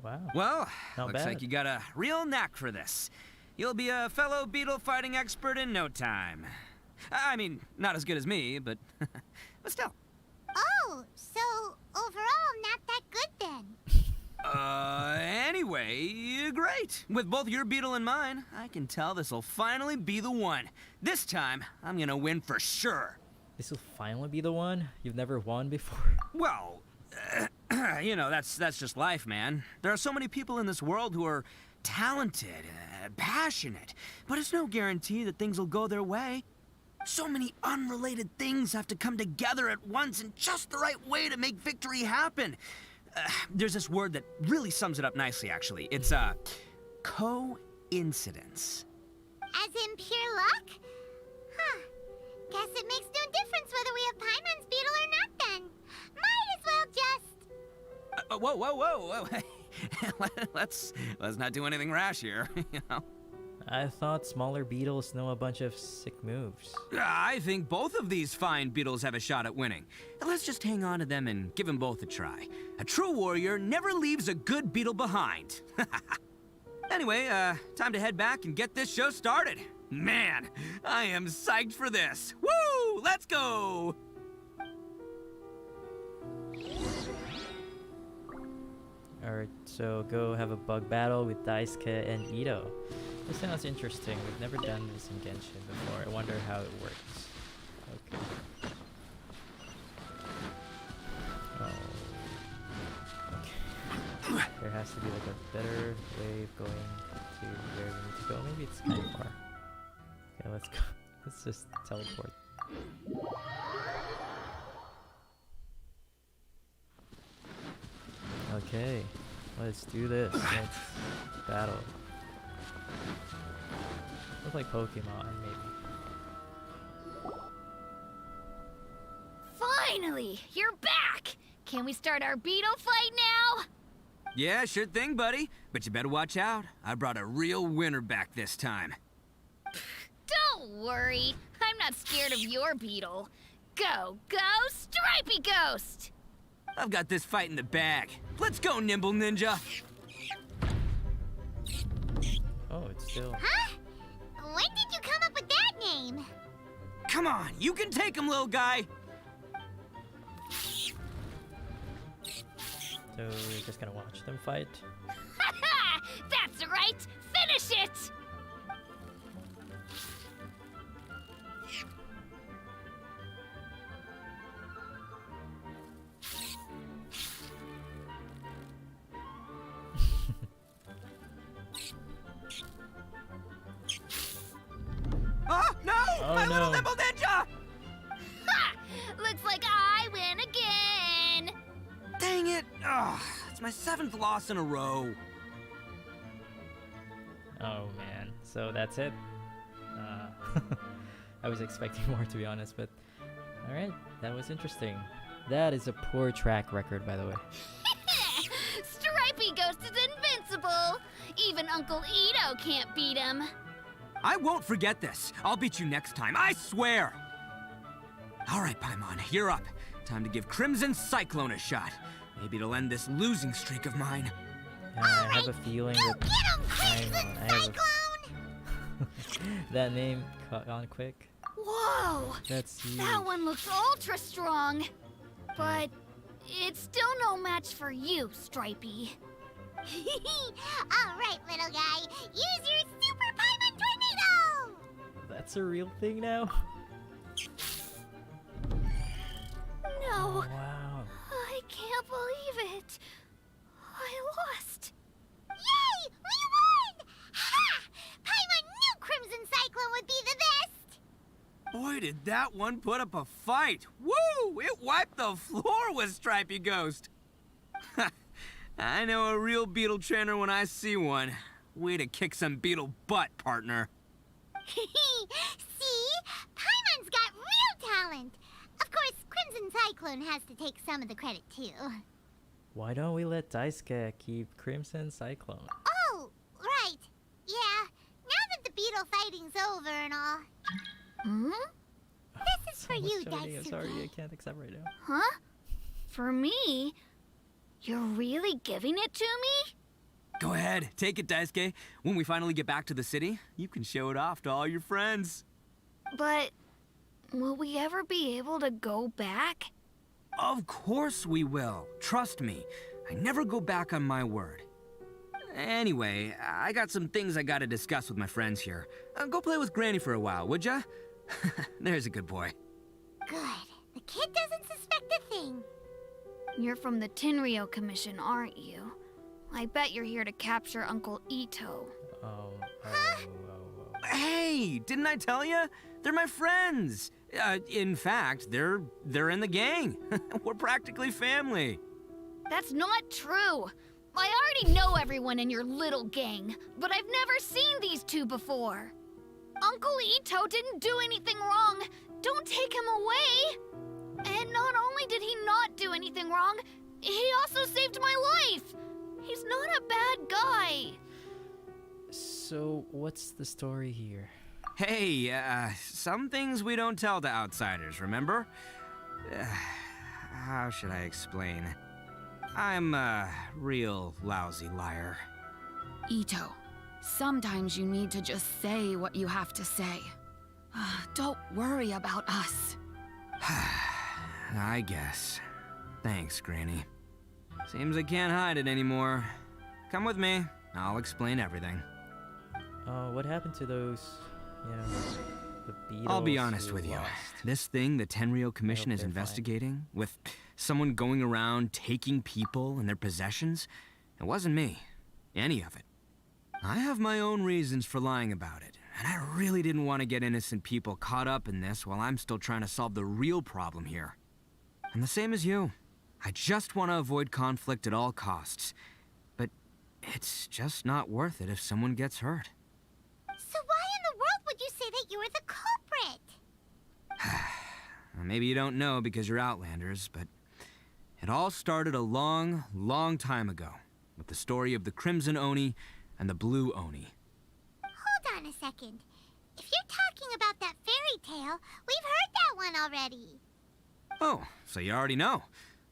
Wow. Well, Not looks bad. like you got a real knack for this. You'll be a fellow beetle fighting expert in no time. I mean, not as good as me, but still. Oh, so overall not that good then. Anyway, great. With both your beetle and mine, I can tell this'll finally be the one. This time, I'm gonna win for sure. This will finally be the one? You've never won before? Well, you know, that's just life, man. There are so many people in this world who are talented, passionate, but it's no guarantee that things will go their way. So many unrelated things have to come together at once in just the right way to make victory happen. There's this word that really sums it up nicely, actually. It's, coincidence. As in pure luck? Huh. Guess it makes no difference whether we have Paimon's beetle or not then. Might as well just... Whoa. let's not do anything rash here, you know? I thought smaller beetles know a bunch of sick moves. I think both of these fine beetles have a shot at winning. Let's just hang on to them and give them both a try. A true warrior never leaves a good beetle behind. Anyway, time to head back and get this show started. Man, I am psyched for this. Woo! Let's go! Alright, so go have a bug battle with Daisuke and Ito. This sounds interesting. We've never done this in Genshin before. I wonder how it works. Okay. Oh. Okay. There has to be like a better way of going to where we need to go. Maybe it's kind of far. Okay, let's go. Let's just teleport. Okay, let's do this. Let's battle. Look like Pokemon, maybe. Finally, you're back! Can we start our beetle fight now? Yeah, sure thing, buddy. But you better watch out. I brought a real winner back this time. Don't worry, I'm not scared of your beetle. Go, Stripey Ghost! I've got this fight in the bag. Let's go, Nimble Ninja! Oh, it's still. Huh? When did you come up with that name? Come on, you can take him, little guy! So we're just gonna watch them fight. Ha ha! That's right! Finish it! Dang it! Ugh, it's my 7th loss in a row. Oh man, so that's it. I was expecting more, to be honest, but alright, that was interesting. That is a poor track record, by the way. Stripey Ghost is invincible! Even Uncle Ito can't beat him. I won't forget this. I'll beat you next time, I swear! Alright, Paimon, you're up. Time to give Crimson Cyclone a shot. Maybe it'll end this losing streak of mine. I have a feeling that Get him, Crimson Cyclone! that name caught on quick. Whoa! That's huge. That one looks ultra strong. But it's still no match for you, Stripey. Alright, little guy. Use your Super Paimon Tornado! That's a real thing now? No, Wow. I can't believe it. I lost. Yay! We won! Ha! Paimon knew Crimson Cyclone would be the best! Boy, did that one put up a fight. Woo! It wiped the floor with Stripey Ghost. I know a real beetle trainer when I see one. Way to kick some beetle butt, partner. See? Paimon's got real talent. Of course, Crimson Cyclone has to take some of the credit, too. Why don't we let Daisuke keep Crimson Cyclone? Oh, right. Yeah, now that the beetle fighting's over and all. Hmm? This is for Someone's you, shouting, I'm sorry, I Daisuke. can't accept right now. Huh? For me? You're really giving it to me? Go ahead, take it, Daisuke. When we finally get back to the city, you can show it off to all your friends. But will we ever be able to go back? Of course we will. Trust me. I never go back on my word. Anyway, I got some things I gotta discuss with my friends here. Go play with Granny for a while, would ya? There's a good boy. Good. The kid doesn't suspect a thing. You're from the Tenryo Commission, aren't you? I bet you're here to capture Uncle Ito. Oh. Hey, didn't I tell ya? They're my friends. In fact, they're in the gang. We're practically family. That's not true. I already know everyone in your little gang, but I've never seen these two before. Uncle Ito didn't do anything wrong. Don't take him away. And not only did he not do anything wrong, he also saved my life. He's not a bad guy. So, what's the story here? Hey, some things we don't tell to outsiders, remember? How should I explain? I'm a real lousy liar. Ito, sometimes you need to just say what you have to say. Don't worry about us. I guess. Thanks, Granny. Seems I can't hide it anymore. Come with me. I'll explain everything. What happened to those, the beetles? I'll be honest who with you. lost? This thing the Tenryo Commission is they're fine. investigating, with someone going around taking people and their possessions, it wasn't me. Any of it. I have my own reasons for lying about it, and I really didn't want to get innocent people caught up in this while I'm still trying to solve the real problem here. I'm the same as you. I just want to avoid conflict at all costs. But it's just not worth it if someone gets hurt. So why in the world would you say that you were the culprit? Maybe you don't know because you're Outlanders, but it all started a long, long time ago with the story of the Crimson Oni and the Blue Oni. Hold on a second. If you're talking about that fairy tale, we've heard that one already. Oh, so you already know.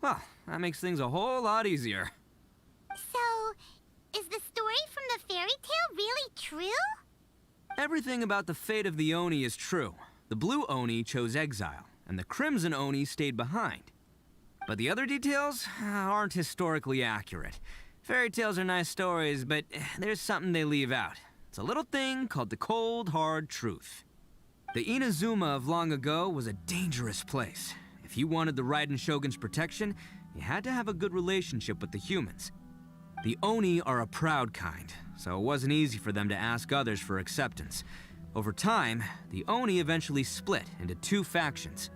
Well, that makes things a whole lot easier. So, is the story from the fairy tale really true? Everything about the fate of the Oni is true. The Blue Oni chose exile, and the Crimson Oni stayed behind. But the other details aren't historically accurate. Fairy tales are nice stories, but there's something they leave out. It's a little thing called the cold, hard truth. The Inazuma of long ago was a dangerous place. If you wanted the Raiden Shogun's protection, you had to have a good relationship with the humans. The Oni are a proud kind, so it wasn't easy for them to ask others for acceptance. Over time, the Oni eventually split into two factions.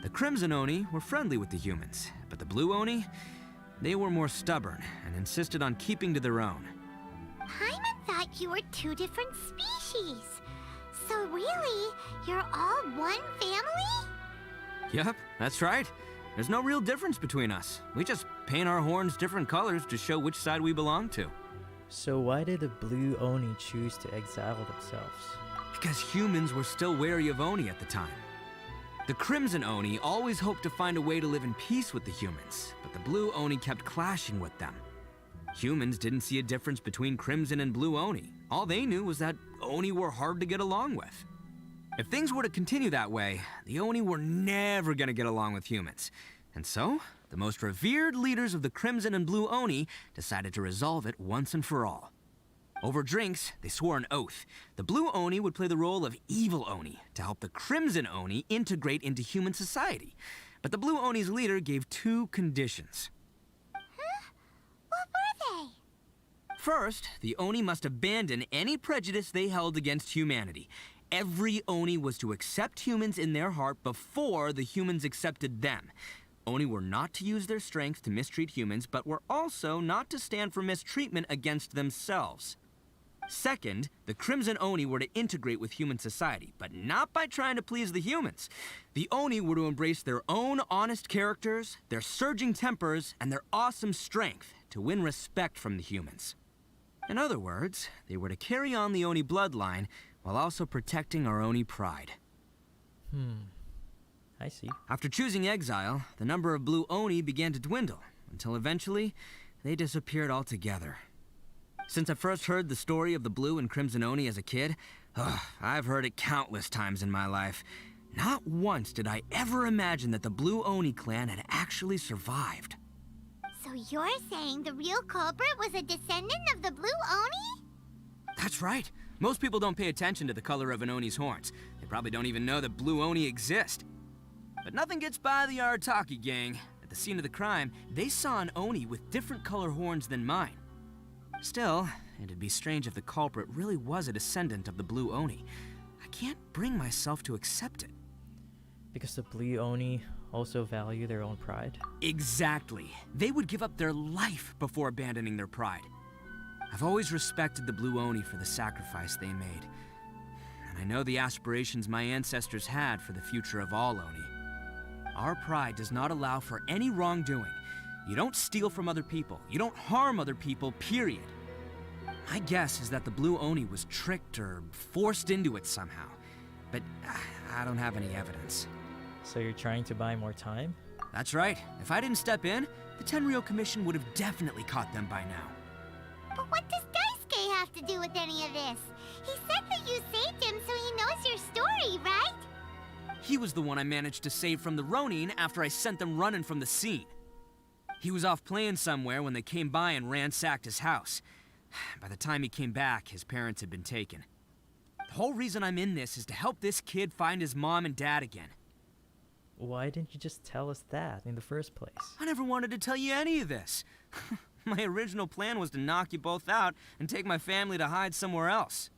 The Crimson Oni were friendly with the humans, but the Blue Oni, They were more stubborn and insisted on keeping to their own. Paimon thought you were two different species. So really, you're all one family? Yep, that's right. There's no real difference between us. We just paint our horns different colors to show which side we belong to. So why did the blue Oni choose to exile themselves? Because humans were still wary of Oni at the time. The Crimson Oni always hoped to find a way to live in peace with the humans, but the Blue Oni kept clashing with them. Humans didn't see a difference between Crimson and Blue Oni. All they knew was that Oni were hard to get along with. If things were to continue that way, the Oni were never gonna get along with humans. And so, the most revered leaders of the Crimson and Blue Oni decided to resolve it once and for all. Over drinks, they swore an oath. The Blue Oni would play the role of evil Oni to help the Crimson Oni integrate into human society. But the Blue Oni's leader gave two conditions. Huh? What were they? First, the Oni must abandon any prejudice they held against humanity. Every Oni was to accept humans in their heart before the humans accepted them. Oni were not to use their strength to mistreat humans, but were also not to stand for mistreatment against themselves. Second, the Crimson Oni were to integrate with human society, but not by trying to please the humans. The Oni were to embrace their own honest characters, their surging tempers, and their awesome strength to win respect from the humans. In other words, they were to carry on the Oni bloodline while also protecting our Oni pride. I see. After choosing exile, the number of Blue Oni began to dwindle, until eventually, they disappeared altogether. Since I first heard the story of the Blue and Crimson Oni as a kid, I've heard it countless times in my life. Not once did I ever imagine that the Blue Oni clan had actually survived. So you're saying the real culprit was a descendant of the Blue Oni? That's right. Most people don't pay attention to the color of an Oni's horns. They probably don't even know that Blue Oni exist. But nothing gets by the Arataki gang. At the scene of the crime, they saw an Oni with different color horns than mine. Still, it'd be strange if the culprit really was a descendant of the Blue Oni. I can't bring myself to accept it. Because the blue Oni also value their own pride? Exactly. They would give up their life before abandoning their pride. I've always respected the Blue Oni for the sacrifice they made. And I know the aspirations my ancestors had for the future of all Oni. Our pride does not allow for any wrongdoing. You don't steal from other people. You don't harm other people, period. My guess is that the Blue Oni was tricked or forced into it somehow. But I don't have any evidence. So you're trying to buy more time? That's right. If I didn't step in, the Tenryou Commission would have definitely caught them by now. But what does Daisuke have to do with any of this? He said that you saved him so he knows your story, right? He was the one I managed to save from the Ronin after I sent them running from the scene. He was off playing somewhere when they came by and ransacked his house. By the time he came back, his parents had been taken. The whole reason I'm in this is to help this kid find his mom and dad again. Why didn't you just tell us that in the first place? I never wanted to tell you any of this. My original plan was to knock you both out and take my family to hide somewhere else.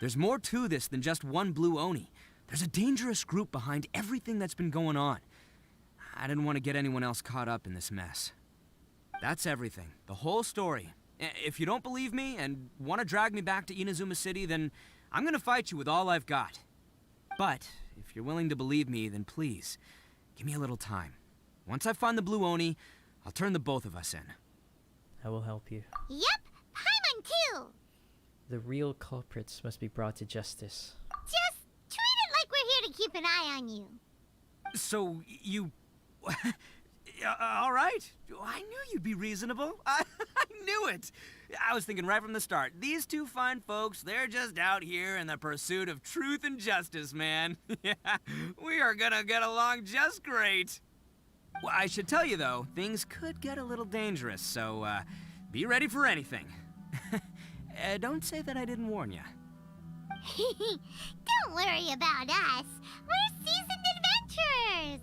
There's more to this than just one Blue Oni. There's a dangerous group behind everything that's been going on. I didn't want to get anyone else caught up in this mess. That's everything. The whole story. If you don't believe me and want to drag me back to Inazuma City, then I'm gonna fight you with all I've got. But if you're willing to believe me, then please, give me a little time. Once I find the Blue Oni, I'll turn the both of us in. I will help you. Yep, Paimon too! The real culprits must be brought to justice. Just treat it like we're here to keep an eye on you. So, you... all right. I knew you'd be reasonable. I knew it. I was thinking right from the start, these two fine folks, they're just out here in the pursuit of truth and justice, man. Yeah, we are gonna get along just great. Well, I should tell you, though, things could get a little dangerous, so be ready for anything. Don't say that I didn't warn you. Don't worry about us. We're seasoned adventurers.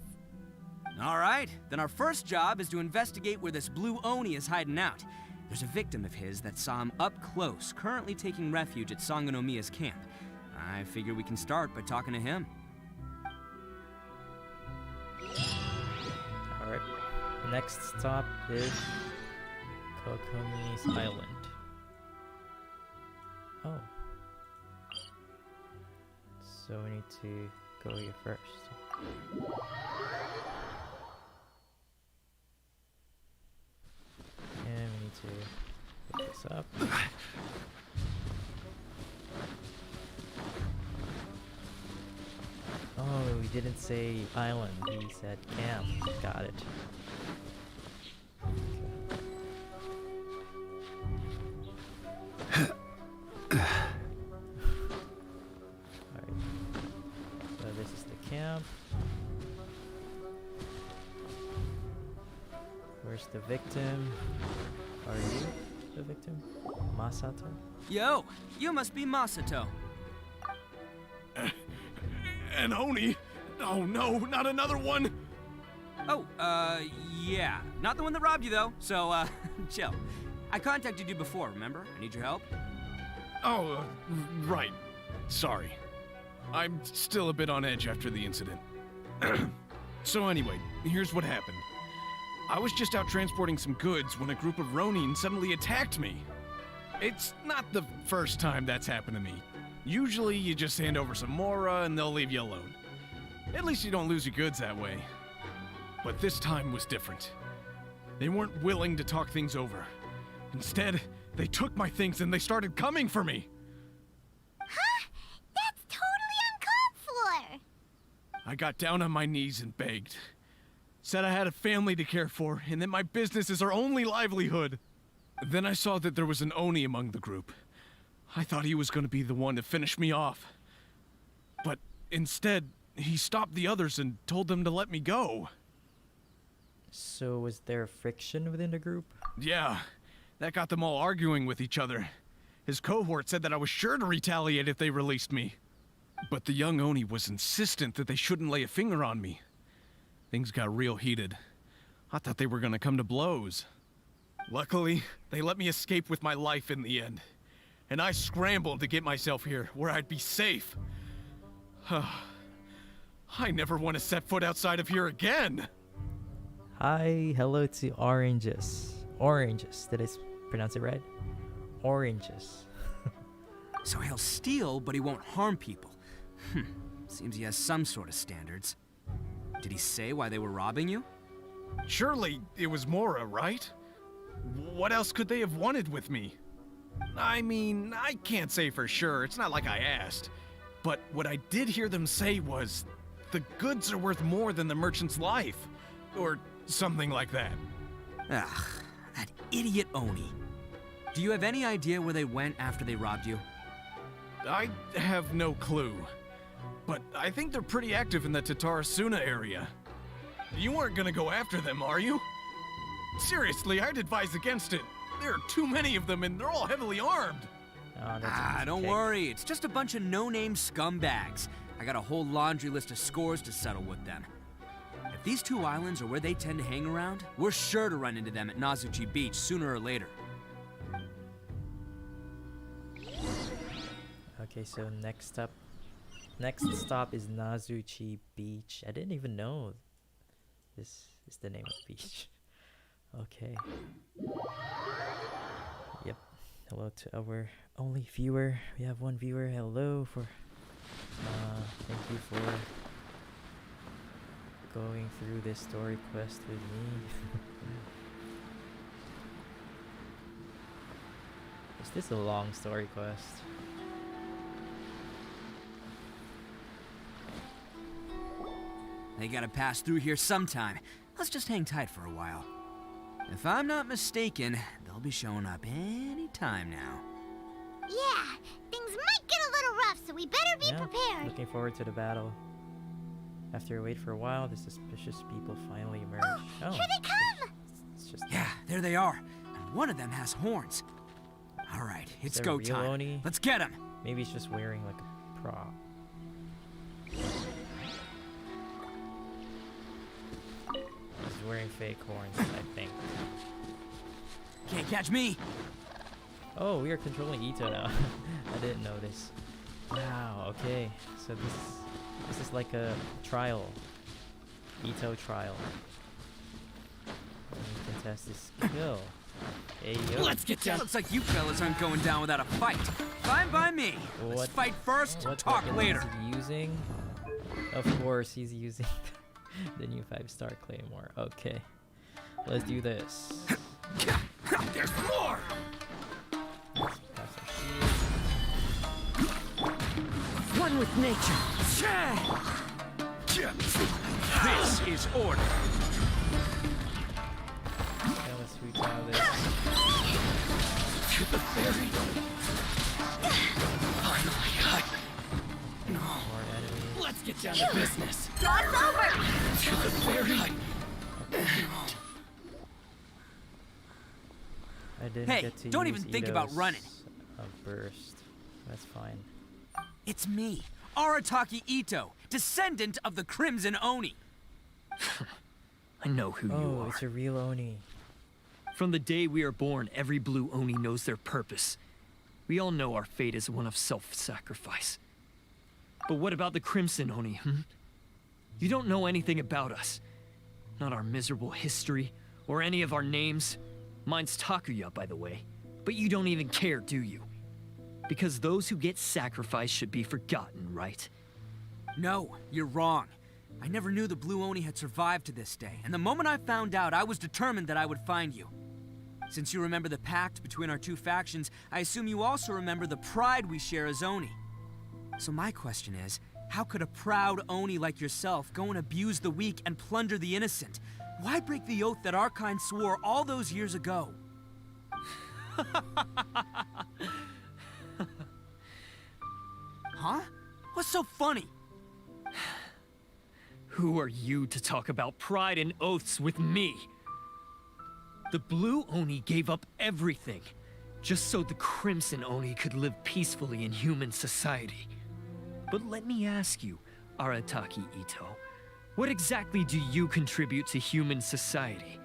All right, then our first job is to investigate where this Blue Oni is hiding out. There's a victim of his that saw him up close, currently taking refuge at Sangonomiya's camp. I figure we can start by talking to him. Alright, Next stop is Kokomi's Island. Oh. So we need to go here first. And we need to pick this up. Oh, he didn't say island, he said camp. Got it. Alright. So this is the camp. Where's the victim? Are you the victim? Masato? Yo, you must be Masato. An Oni? Oh no, not another one! Oh, yeah. Not the one that robbed you, though, so, chill. I contacted you before, remember? I need your help. Oh, right. Sorry. I'm still a bit on edge after the incident. So anyway, here's what happened. I was just out transporting some goods when a group of Ronin suddenly attacked me. It's not the first time that's happened to me. Usually you just hand over some Mora and they'll leave you alone. At least you don't lose your goods that way. But this time was different. They weren't willing to talk things over. Instead, they took my things and they started coming for me. Huh? That's totally uncalled for! I got down on my knees and begged. Said I had a family to care for and that my business is our only livelihood. Then I saw that there was an Oni among the group. I thought he was going to be the one to finish me off. But instead, he stopped the others and told them to let me go. So was there friction within the group? Yeah, that got them all arguing with each other. His cohort said that I was sure to retaliate if they released me. But the young Oni was insistent that they shouldn't lay a finger on me. Things got real heated. I thought they were going to come to blows. Luckily, they let me escape with my life in the end. And I scrambled to get myself here, where I'd be safe. I never want to set foot outside of here again! Hi, hello to Oranges. Oranges, did I pronounce it right? Oranges. So he'll steal, but he won't harm people. Seems he has some sort of standards. Did he say why they were robbing you? Surely it was Mora, right? What else could they have wanted with me? I mean, I can't say for sure, it's not like I asked. But what I did hear them say was, the goods are worth more than the merchant's life. Or something like that. Ugh, that idiot Oni. Do you have any idea where they went after they robbed you? I have no clue. But I think they're pretty active in the Tatarasuna area. You aren't gonna go after them, are you? Seriously, I'd advise against it. There are too many of them and they're all heavily armed. Don't worry. It's just a bunch of no-name scumbags. I got a whole laundry list of scores to settle with them. If these two islands are where they tend to hang around, we're sure to run into them at Nazuchi Beach sooner or later. Okay, so next stop is Nazuchi Beach. I didn't even know this is the name of the beach. Okay. Yep. Hello to our only viewer. We have one viewer. Hello for thank you for going through this story quest with me. Is this a long story quest? They gotta pass through here sometime. Let's just hang tight for a while. If I'm not mistaken, they'll be showing up any time now. Yeah, things might get a little rough, so we better be prepared. Looking forward to the battle. After a wait for a while, the suspicious people finally emerge. Oh, here they come! It's just Yeah, there they are. And one of them has horns. All right, it's go time. Oni? Let's get him. Maybe he's just wearing like a prop. He's wearing fake horns, I think. Can't catch me. Oh, we are controlling Itto now. I didn't know this. Wow, okay. So this is like a trial. Itto trial. has the skill. Hey, yo. Let's get down. Looks like you fellas aren't going down without a fight. Fine by me. Let's fight first, What talk weapon later. is he using? Of course, he's using the new 5-star Claymore. Okay, let's do this. There's more! Let's pass our shield. One with nature. This is order. Okay, let's retile this. To the ferry. Finally, More enemies. let's get down to business. Job's over! To the ferry. I didn't Hey, get to don't use even think about Ito's, running. Burst. That's fine. It's me, Arataki Itto, descendant of the Crimson Oni. I know who you Oh, are. it's a real Oni. From the day we are born, every blue Oni knows their purpose. We all know our fate is one of self-sacrifice. But what about the Crimson Oni, You don't know anything about us. Not our miserable history, or any of our names. Mine's Takuya, by the way. But you don't even care, do you? Because those who get sacrificed should be forgotten, right? No, you're wrong. I never knew the Blue Oni had survived to this day, and the moment I found out, I was determined that I would find you. Since you remember the pact between our two factions, I assume you also remember the pride we share as Oni. So my question is, how could a proud Oni like yourself go and abuse the weak and plunder the innocent? Why break the oath that our kind swore all those years ago? Huh? What's so funny? Who are you to talk about pride and oaths with me? The Blue Oni gave up everything, just so the Crimson Oni could live peacefully in human society. But let me ask you, Arataki Itto, what exactly do you contribute to human society?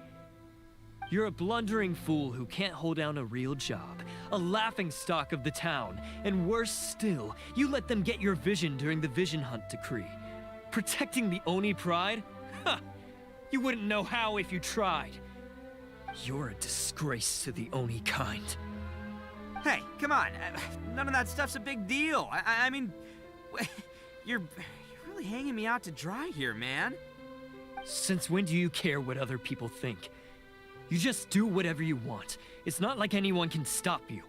You're a blundering fool who can't hold down a real job, a laughingstock of the town, and worse still, you let them get your vision during the Vision Hunt decree. Protecting the Oni pride? Ha! You wouldn't know how if you tried. You're a disgrace to the Oni kind. Hey, come on. None of that stuff's a big deal. I mean, you're really hanging me out to dry here, man. Since when do you care what other people think? You just do whatever you want. It's not like anyone can stop you.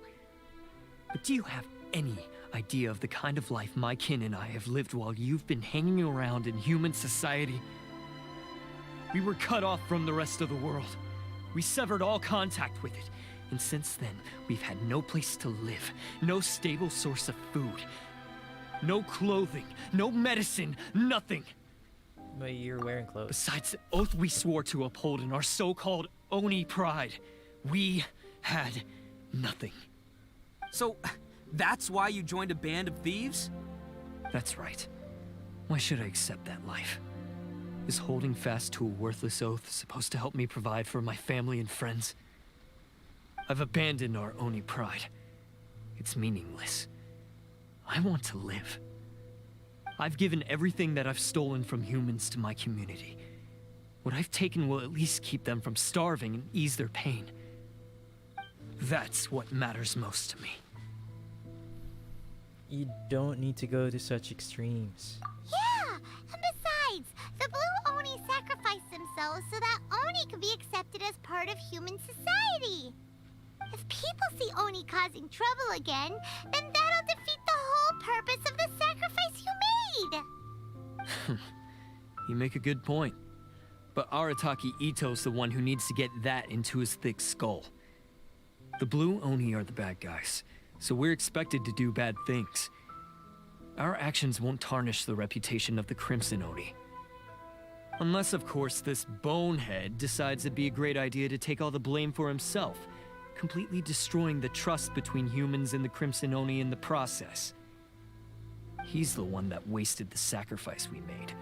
But do you have any idea of the kind of life my kin and I have lived while you've been hanging around in human society? We were cut off from the rest of the world. We severed all contact with it. And since then, we've had no place to live, no stable source of food, no clothing, no medicine, nothing. But you're wearing clothes. Besides the oath we swore to uphold in our so-called Oni pride, we had nothing. So, that's why you joined a band of thieves? That's right. Why should I accept that life? Is holding fast to a worthless oath supposed to help me provide for my family and friends? I've abandoned our Oni pride. It's meaningless. I want to live. I've given everything that I've stolen from humans to my community. What I've taken will at least keep them from starving and ease their pain. That's what matters most to me. You don't need to go to such extremes. Yeah, and besides, the Blue Oni sacrificed themselves so that Oni could be accepted as part of human society. If people see Oni causing trouble again, then that'll defeat the whole purpose of the sacrifice you made. You make a good point. But Arataki Itto's the one who needs to get that into his thick skull. The Blue Oni are the bad guys, so we're expected to do bad things. Our actions won't tarnish the reputation of the Crimson Oni. Unless, of course, this bonehead decides it'd be a great idea to take all the blame for himself, completely destroying the trust between humans and the Crimson Oni in the process. He's the one that wasted the sacrifice we made.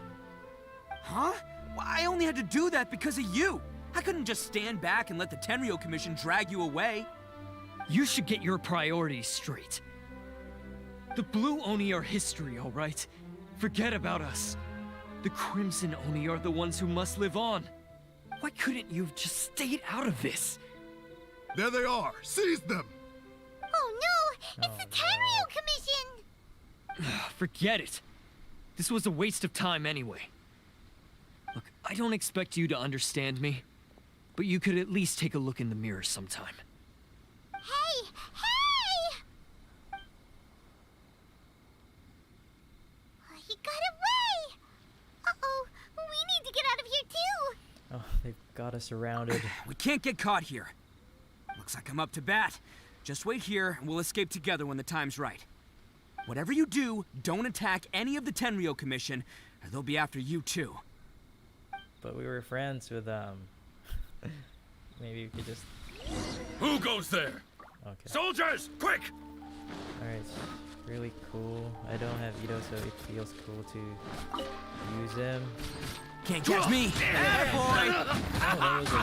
Huh? Well, I only had to do that because of you. I couldn't just stand back and let the Tenryo Commission drag you away. You should get your priorities straight. The Blue Oni are history, all right? Forget about us. The Crimson Oni are the ones who must live on. Why couldn't you have just stayed out of this? There they are! Seize them! Oh no! It's the Tenryu Commission! Forget it. This was a waste of time anyway. Look, I don't expect you to understand me, but you could at least take a look in the mirror sometime. Hey! Hey! He got away! Uh-oh, we need to get out of here too! Oh, they've got us surrounded. We can't get caught here. Looks like I'm up to bat. Just wait here, and we'll escape together when the time's right. Whatever you do, don't attack any of the Tenryu Commission, or they'll be after you too. But we were friends with, maybe we could just... Who goes there? Okay. Soldiers, quick! Alright, really cool. I don't have Ito, so it feels cool to use him. Can't catch me! Yeah, boy! Oh, that was a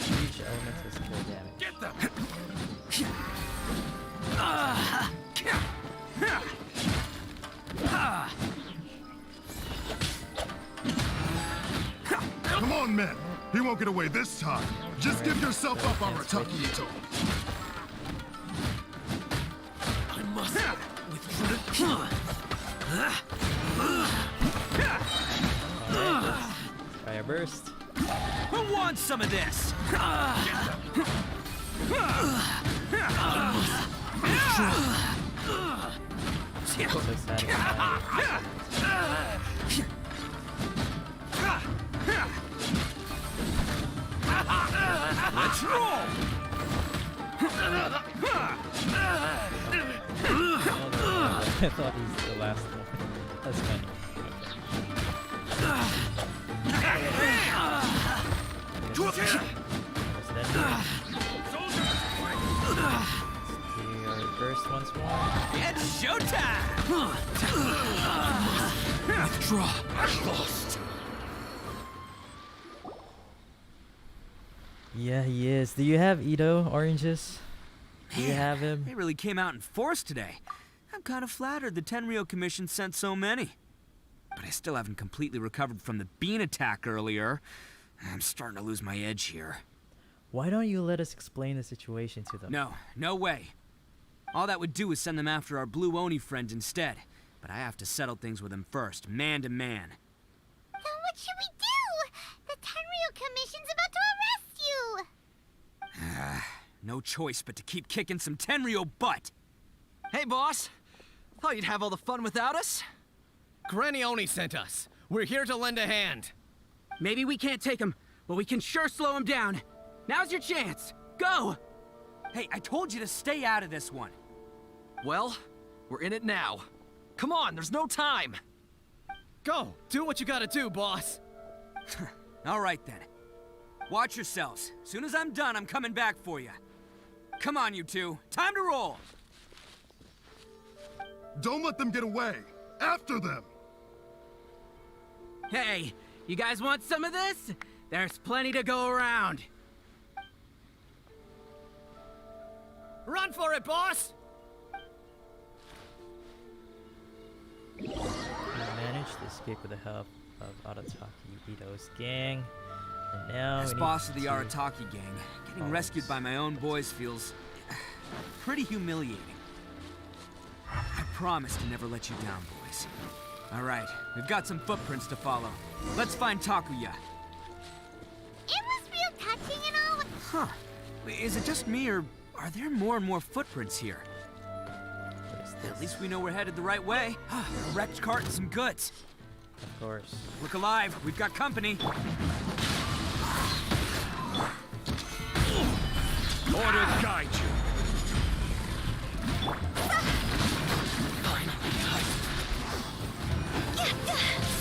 huge elemental skill damage. Get them! Come on, men! He won't get away this time! Just give yourself up, Arataki Itto! I must withdraw. Fire burst. Who wants some of this? So satisfying. Let's roll! I thought he's the last one. That's funny. First once more. It's showtime! Withdraw. Lost. Yeah, he is. Do you have Ito oranges? Do you have him? They really came out in force today. I'm kind of flattered the Tenryu Commission sent so many. But I still haven't completely recovered from the bean attack earlier. I'm starting to lose my edge here. Why don't you let us explain the situation to them? No, no way. All that would do is send them after our Blue Oni friend instead. But I have to settle things with him first, man to man. Then what should we do? The Tenryu Commission's about to arrest you! No choice but to keep kicking some Tenryu butt. Hey, boss. Thought you'd have all the fun without us? Granny Oni sent us. We're here to lend a hand. Maybe we can't take him, but we can sure slow him down. Now's your chance. Go! Hey, I told you to stay out of this one. Well, we're in it now. Come on, there's no time. Go, do what you gotta do, boss. All right then. Watch yourselves. Soon as I'm done, I'm coming back for you. Come on, you two. Time to roll. Don't let them get away! After them! Hey, you guys want some of this? There's plenty to go around. Run for it, boss! We managed to escape with the help of Arataki Ito's gang. And now As we boss of need the to Arataki gang, getting rescued by my own boys feels pretty humiliating. I promise to never let you down, boys. All right, we've got some footprints to follow. Let's find Takuya. It was real touching and all. Huh. Is it just me, or are there more and more footprints here? At least we know we're headed the right way. A wrecked cart and some goods. Of course. Look alive, we've got company. Order guide you!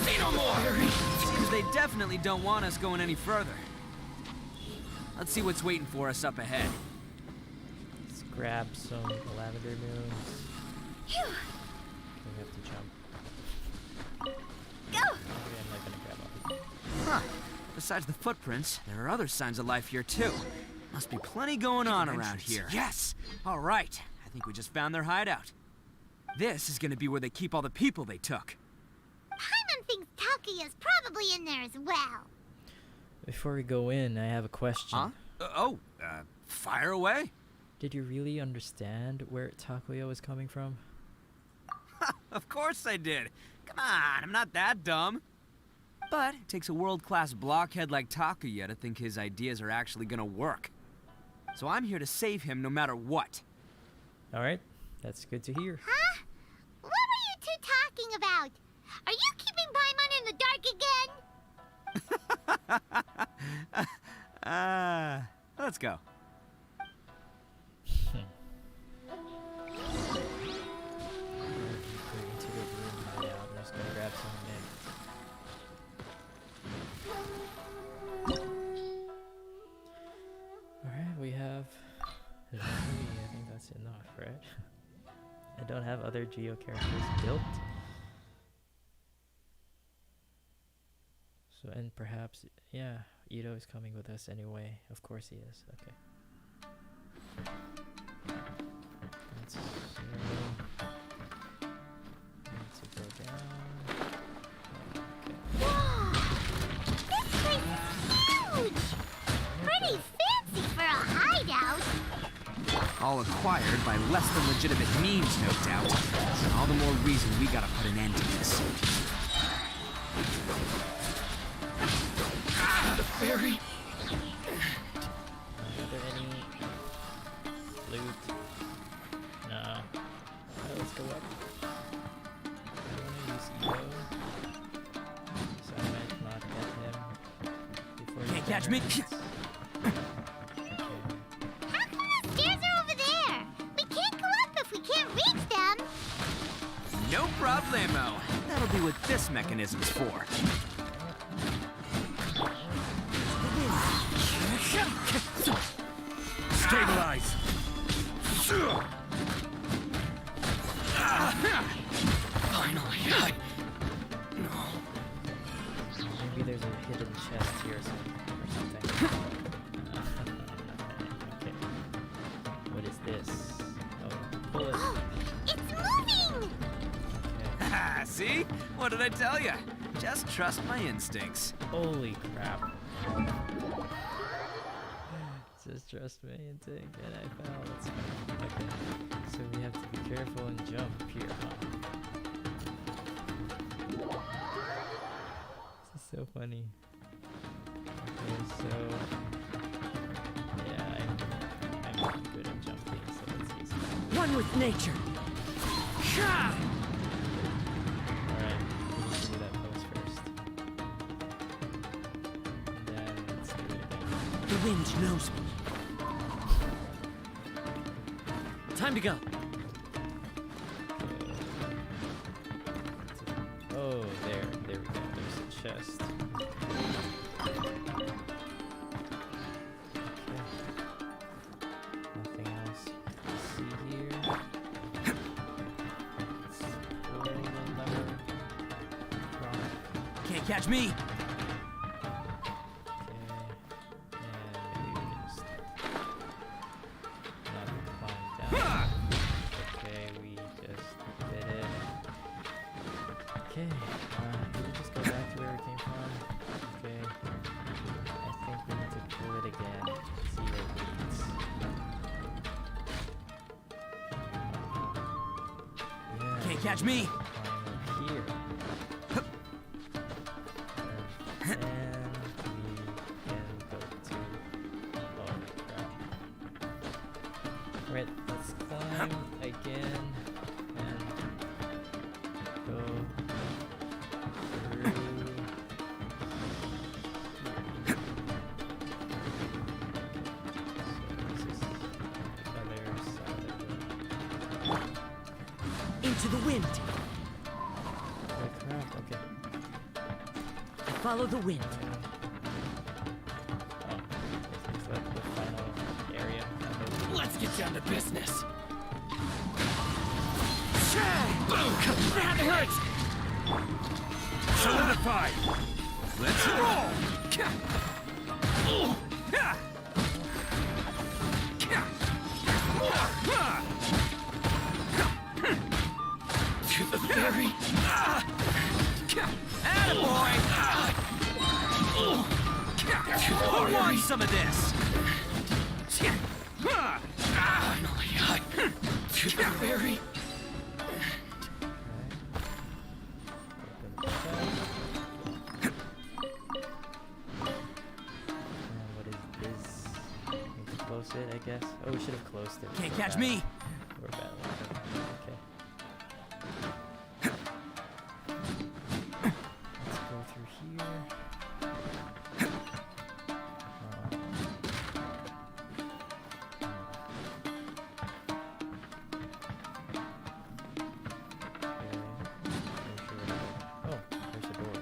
Say no more! Seems they definitely don't want us going any further. Let's see what's waiting for us up ahead. Let's grab some lavender moons. Phew. We have to jump. Go! Okay, I'm not gonna grab all of it. Huh. Besides the footprints, there are other signs of life here too. Must be plenty going on around here. Yes! All right. I think we just found their hideout. This is gonna be where they keep all the people they took. Paimon thinks Takuya's probably in there as well. Before we go in, I have a question. Huh? Fire away. Did you really understand where Takuya was coming from? Of course I did. Come on, I'm not that dumb. But it takes a world-class blockhead like Takuya to think his ideas are actually gonna work. So I'm here to save him no matter what. Alright, that's good to hear. Huh? What are you two talking about? Are you keeping Paimon in the dark again? Let's go. Into the room right now. I'm just gonna grab some minutes. Alright, we have I think that's enough, right? I don't have other Geo characters built. So, and perhaps, yeah, Itto is coming with us anyway. Of course he is. Okay. Let's go down. Whoa! This place is huge! Pretty fancy for a hideout. All acquired by less than legitimate means, no doubt. And all the more reason we gotta put an end to this. The fairy. Are there any loot? No. Alright, let's go up. I wanna use Itto. So I might not get him before he Can't catch me. How come the stairs are over there? We can't go up if we can't reach them. No problemo. That'll be what this mechanism's for. Stabilize! Finally. Maybe there's a hidden chest here or something. Okay. What is this? Oh, pull it. It's moving! See? What did I tell you? Just trust my instincts. Holy crap. Just trust me and take, and I fell. That's fine. Okay. So we have to be careful and jump here, huh? This is so funny. Okay, so yeah, I'm good at jumping, so let's use it. One with nature. Alright, we need to do that pose first. And then let's do it again. The wind knows me. Time to go. Oh, there we go. There's a chest. Okay. Nothing else to see here. Let's pull the lever. Drop. Can't catch me. Okay. And maybe we can just not climb down. Okay, we just did it. Okay, did we just go back to where we came from? Okay, I think we need to pull it again. See where it leads. Yeah, Can't catch me. climb up here. And we can go to... Oh crap. Right, let's climb again and go through Into the wind. Oh crap, okay. Follow the wind. Oh, is that the final area? Let's get down to business. That hurts! Solidify! Let's roll! To the fairy. Attaboy! Try some of this. Finally, to the very... What is this? Need to close it, I guess. Oh, we should have closed it. Can't catch me. We're bad. Okay. Let's go through here. Oh, there's a door.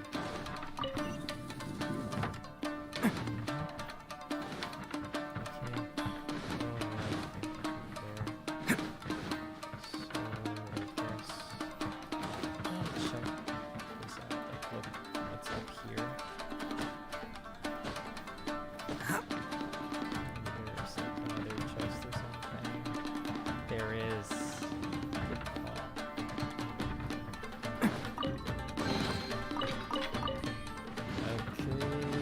There is. Okay,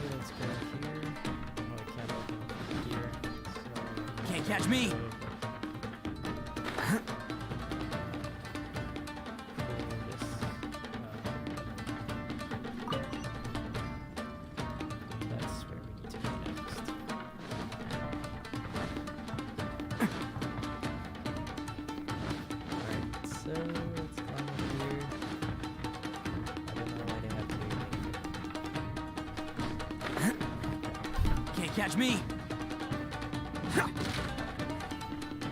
let's go here. Oh, I can't open here. So Can't catch me. That's where we need to go next. Alright, so let's come here. I don't know why they have to. Can't catch me.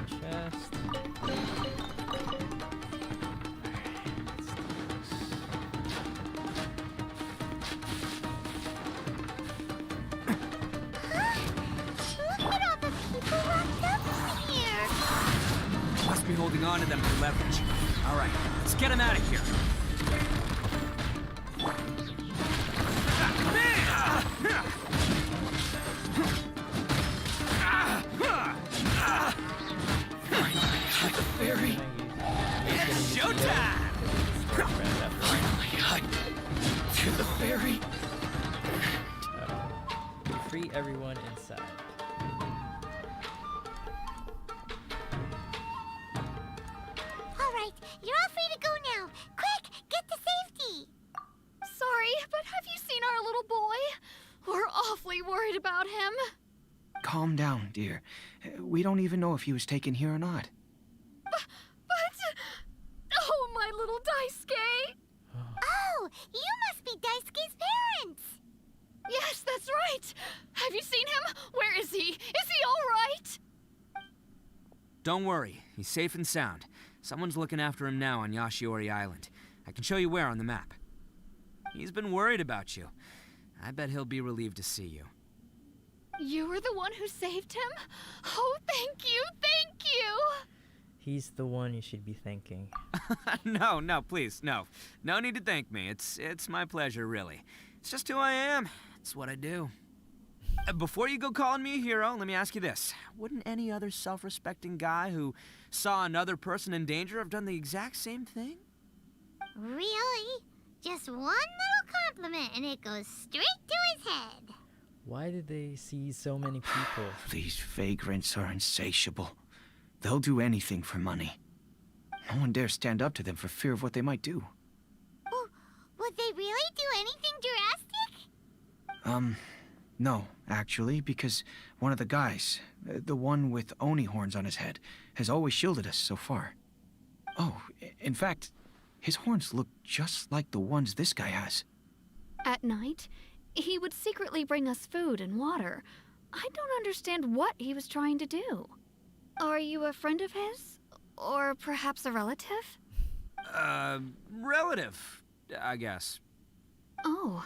Chest. Look at all the people locked up here. Must be holding on to them for leverage. All right, let's get him out of here. Very... It's showtime! Finally, to the very... Free everyone inside. All right, you're all free to go now. Quick, get to safety. Sorry, but have you seen our little boy? We're awfully worried about him. Calm down, dear. We don't even know if he was taken here or not. But... Oh, my little Daisuke! Oh, you must be Daisuke's parents. Yes, that's right. Have you seen him? Where is he? Is he all right? Don't worry, he's safe and sound. Someone's looking after him now on Yashiori Island. I can show you where on the map. He's been worried about you. I bet he'll be relieved to see you. You were the one who saved him? Oh, thank you, thank you! He's the one you should be thanking. No, please, no. No need to thank me. It's my pleasure, really. It's just who I am. It's what I do. Before you go calling me a hero, let me ask you this. Wouldn't any other self-respecting guy who saw another person in danger have done the exact same thing? Really? Just one little compliment and it goes straight to his head. Why did they see so many people? These vagrants are insatiable. They'll do anything for money. No one dares stand up to them for fear of what they might do. Oh, would they really do anything drastic? No, actually, because one of the guys, the one with Oni horns on his head, has always shielded us so far. Oh, in fact, his horns look just like the ones this guy has. At night, he would secretly bring us food and water. I don't understand what he was trying to do. Are you a friend of his? Or perhaps a relative? Relative, I guess. Oh,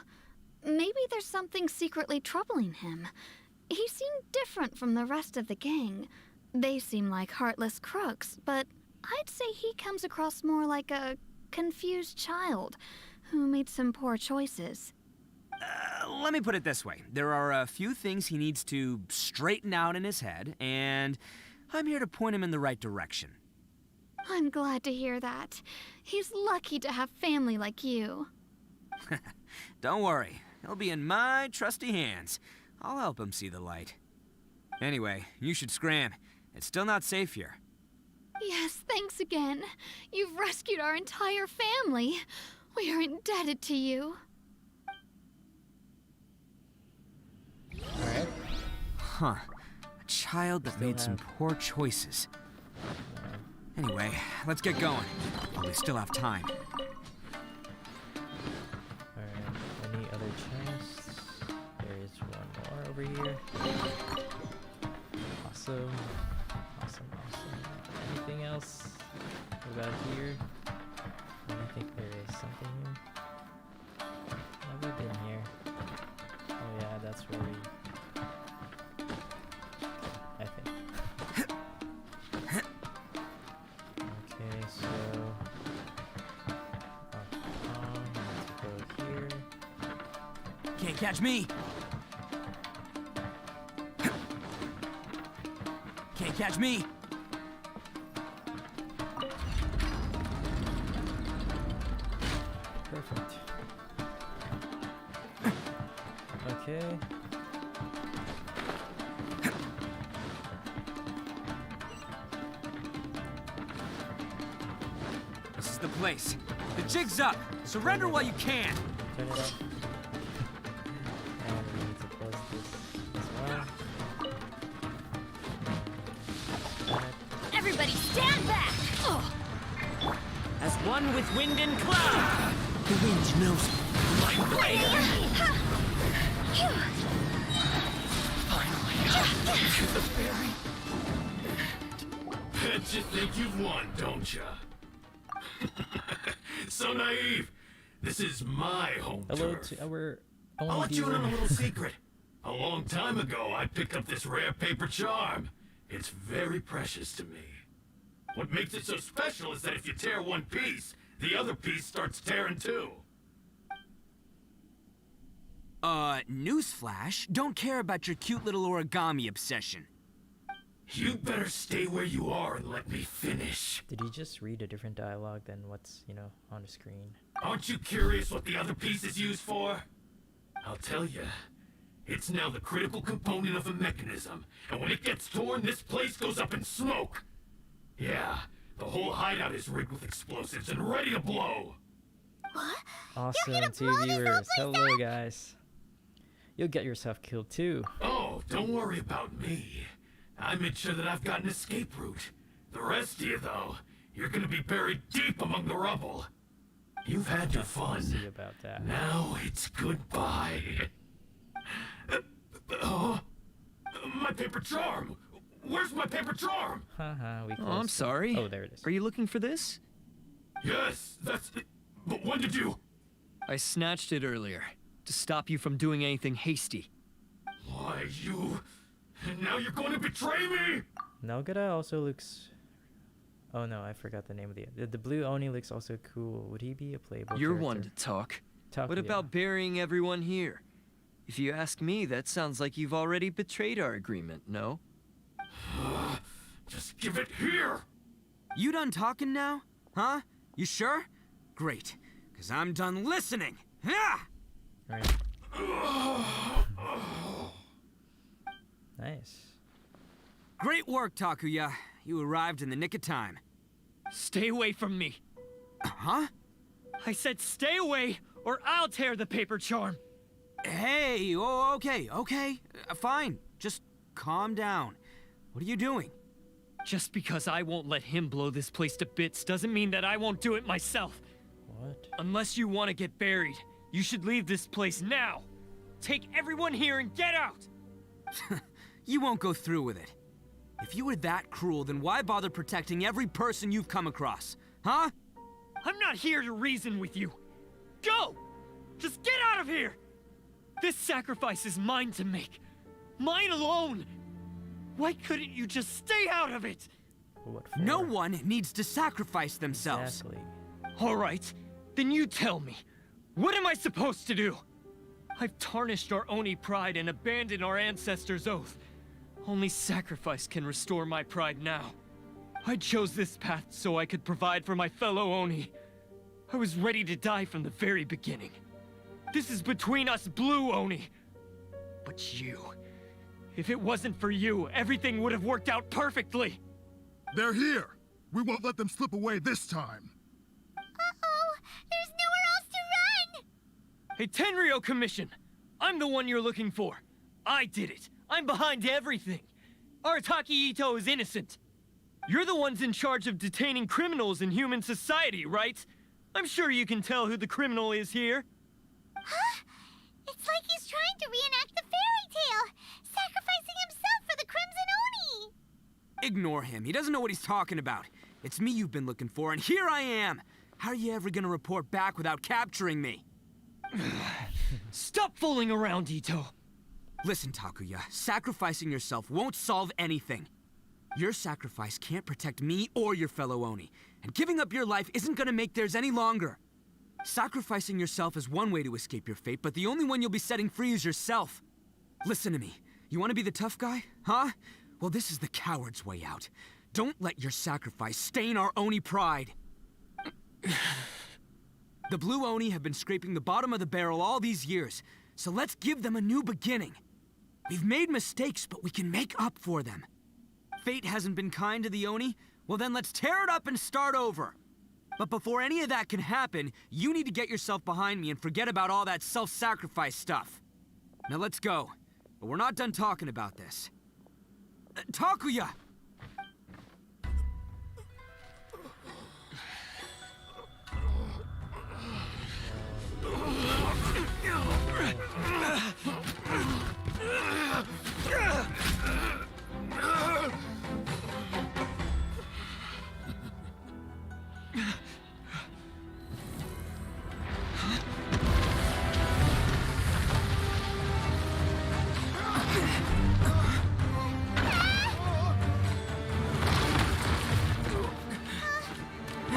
maybe there's something secretly troubling him. He seemed different from the rest of the gang. They seem like heartless crooks, but I'd say he comes across more like a confused child who made some poor choices. Let me put it this way. There are a few things he needs to straighten out in his head, and I'm here to point him in the right direction. I'm glad to hear that. He's lucky to have family like you. Don't worry. He'll be in my trusty hands. I'll help him see the light. Anyway, you should scram. It's still not safe here. Yes, thanks again. You've rescued our entire family. We are indebted to you. Alright. Huh. A child that made some poor choices. Anyway, let's get going. While we still have time. Alright, any other chests? There is one more over here. Awesome. Awesome, awesome. Anything else? What about here? I don't think there is something here. Have we been here? Oh yeah, that's where we... I think. Okay, so... let's go here. Can't catch me! Can't catch me! Perfect. Okay. This is the place. The jig's up! Surrender while you can! Turn it up. And we need to close this as well. Everybody stand back! As one with wind and cloud! The wind knows my blade! Finally, to the ferry. Bet you think you've won, don't ya? So naive. This is my home Hello turf. to our I'll own let you in viewer. on a little secret. A long time ago, I picked up this rare paper charm. It's very precious to me. What makes it so special is that if you tear one piece, the other piece starts tearing too. Newsflash, don't care about your cute little origami obsession. You'd better stay where you are and let me finish. Did he just read a different dialogue than what's, on the screen? Aren't you curious what the other piece is used for? I'll tell you. It's now the critical component of a mechanism, and when it gets torn, this place goes up in smoke. Yeah, the whole hideout is rigged with explosives and ready to blow. What? Awesome, 2 viewers. Hello, guys. You'll get yourself killed too. Oh, don't worry about me. I made sure that I've got an escape route. The rest of you, though, you're gonna be buried deep among the rubble. You've had your fun. See about that. Now it's goodbye. My paper charm! Where's my paper charm? Haha, we Oh, closed I'm it. sorry. Oh, there it is. Are you looking for this? Yes, that's it. But when did you? I snatched it earlier, to stop you from doing anything hasty. Why, you... And now you're going to betray me? Nogata also looks... Oh no, I forgot the name of the blue Oni looks also cool. Would he be a playable You're character? one to talk. What yeah. about burying everyone here? If you ask me, that sounds like you've already betrayed our agreement, no? Just give it here! You done talking now? Huh? You sure? Great, because I'm done listening. Yeah! Alright. Nice. Great work, Takuya. You arrived in the nick of time. Stay away from me. Huh? I said stay away, or I'll tear the paper charm. Hey, okay. Fine. Just calm down. What are you doing? Just because I won't let him blow this place to bits doesn't mean that I won't do it myself. What? Unless you want to get buried, you should leave this place now. Take everyone here and get out! You won't go through with it. If you were that cruel, then why bother protecting every person you've come across? Huh? I'm not here to reason with you. Go! Just get out of here! This sacrifice is mine to make. Mine alone! Why couldn't you just stay out of it? What for? No one needs to sacrifice themselves. Exactly. All right, then you tell me. What am I supposed to do? I've tarnished our Oni pride and abandoned our ancestors' oath. Only sacrifice can restore my pride now. I chose this path so I could provide for my fellow Oni. I was ready to die from the very beginning. This is between us blue Oni. But you If it wasn't for you, everything would have worked out perfectly. They're here. We won't let them slip away this time. Uh-oh! There's nowhere else to run! Hey, Tenryo Commission! I'm the one you're looking for. I did it. I'm behind everything. Arataki Itto is innocent. You're the ones in charge of detaining criminals in human society, right? I'm sure you can tell who the criminal is here. Huh? It's like he's trying to reenact the fairy tale, sacrificing himself for the Crimson Oni! Ignore him. He doesn't know what he's talking about. It's me you've been looking for, and here I am! How are you ever gonna report back without capturing me? Stop fooling around, Itto! Listen, Takuya, sacrificing yourself won't solve anything. Your sacrifice can't protect me or your fellow Oni, and giving up your life isn't gonna make theirs any longer. Sacrificing yourself is one way to escape your fate, but the only one you'll be setting free is yourself. Listen to me. You want to be the tough guy, huh? Well, this is the coward's way out. Don't let your sacrifice stain our Oni pride. The Blue Oni have been scraping the bottom of the barrel all these years, so let's give them a new beginning. We've made mistakes, but we can make up for them. Fate hasn't been kind to the Oni? Well then let's tear it up and start over. But before any of that can happen, you need to get yourself behind me and forget about all that self-sacrifice stuff. Now let's go. But we're not done talking about this. Takuya!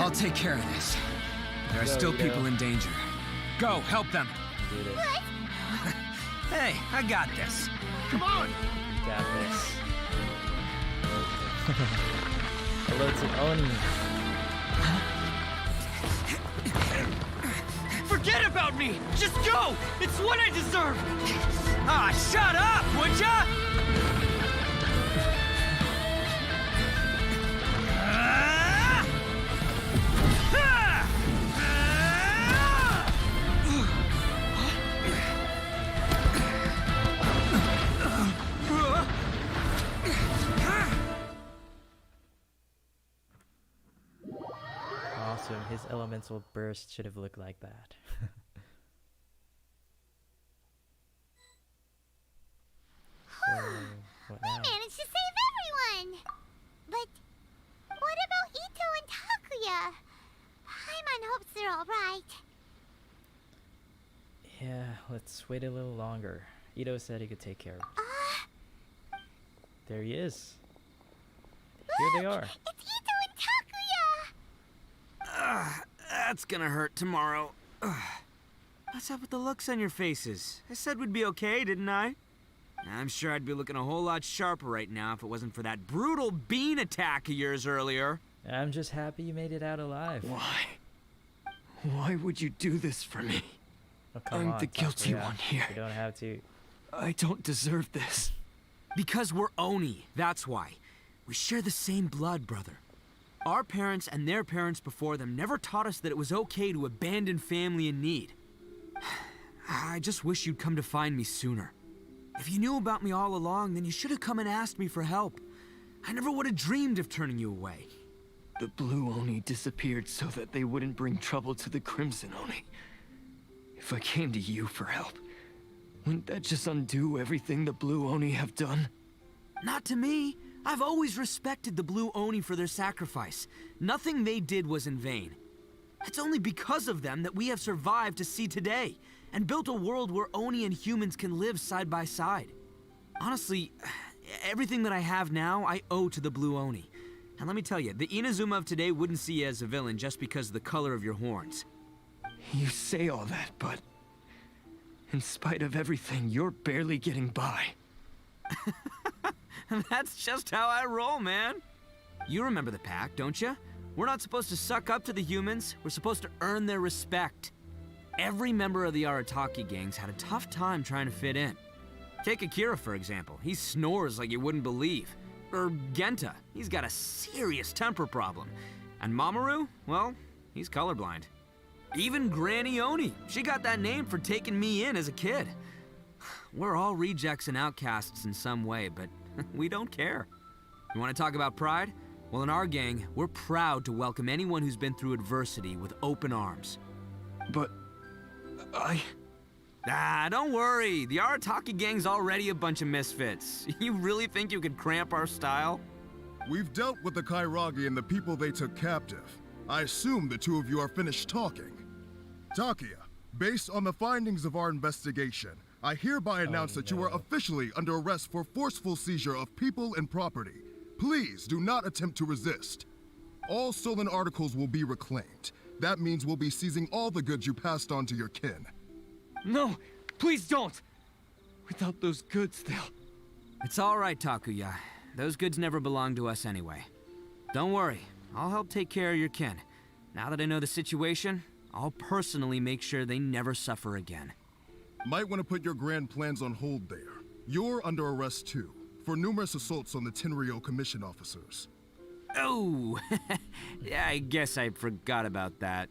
I'll take care of this. There are still people in danger. Go, help them. What? Hey, I got this. Come on! Got this. Hello to Oni. Forget about me! Just go! It's what I deserve! Ah, shut up, would ya? Awesome. His elemental burst should have looked like that. So, what We now? managed to save everyone! But what about Itto and Takuya? Paimon hopes they're alright. Yeah, let's wait a little longer. Ito said he could take care of it. There he is. Here they are. It's Itto and Takuya! That's gonna hurt tomorrow. What's up with the looks on your faces? I said we'd be okay, didn't I? I'm sure I'd be looking a whole lot sharper right now if it wasn't for that brutal bean attack of yours earlier. I'm just happy you made it out alive. Why? Why would you do this for me? Oh, come I'm on, the guilty Takuya. one here. You don't have to. I don't deserve this. Because we're Oni, that's why. We share the same blood, brother. Our parents and their parents before them never taught us that it was okay to abandon family in need. I just wish you'd come to find me sooner. If you knew about me all along, then you should have come and asked me for help. I never would have dreamed of turning you away. The Blue Oni disappeared so that they wouldn't bring trouble to the Crimson Oni. If I came to you for help, wouldn't that just undo everything the Blue Oni have done? Not to me. I've always respected the Blue Oni for their sacrifice. Nothing they did was in vain. It's only because of them that we have survived to see today, and built a world where Oni and humans can live side by side. Honestly, everything that I have now, I owe to the Blue Oni. And let me tell you, the Inazuma of today wouldn't see you as a villain just because of the color of your horns. You say all that, but in spite of everything, you're barely getting by. That's just how I roll, man. You remember the pact, don't you? We're not supposed to suck up to the humans. We're supposed to earn their respect. Every member of the Arataki gangs had a tough time trying to fit in. Take Akira, for example. He snores like you wouldn't believe. Or Genta. He's got a serious temper problem. And Mamoru, well, he's colorblind. Even Granny Oni. She got that name for taking me in as a kid. We're all rejects and outcasts in some way, but we don't care. You want to talk about pride? Well, in our gang, we're proud to welcome anyone who's been through adversity with open arms. But Ah, don't worry. The Arataki gang's already a bunch of misfits. You really think you could cramp our style? We've dealt with the Kairagi and the people they took captive. I assume the two of you are finished talking. Takia, based on the findings of our investigation, I hereby announce that you are officially under arrest for forceful seizure of people and property. Please do not attempt to resist. All stolen articles will be reclaimed. That means we'll be seizing all the goods you passed on to your kin. No, please don't! Without those goods, they'll... It's all right, Takuya. Those goods never belonged to us anyway. Don't worry, I'll help take care of your kin. Now that I know the situation, I'll personally make sure they never suffer again. Might want to put your grand plans on hold there. You're under arrest too, for numerous assaults on the Tenryo Commission officers. Oh, yeah, I guess I forgot about that.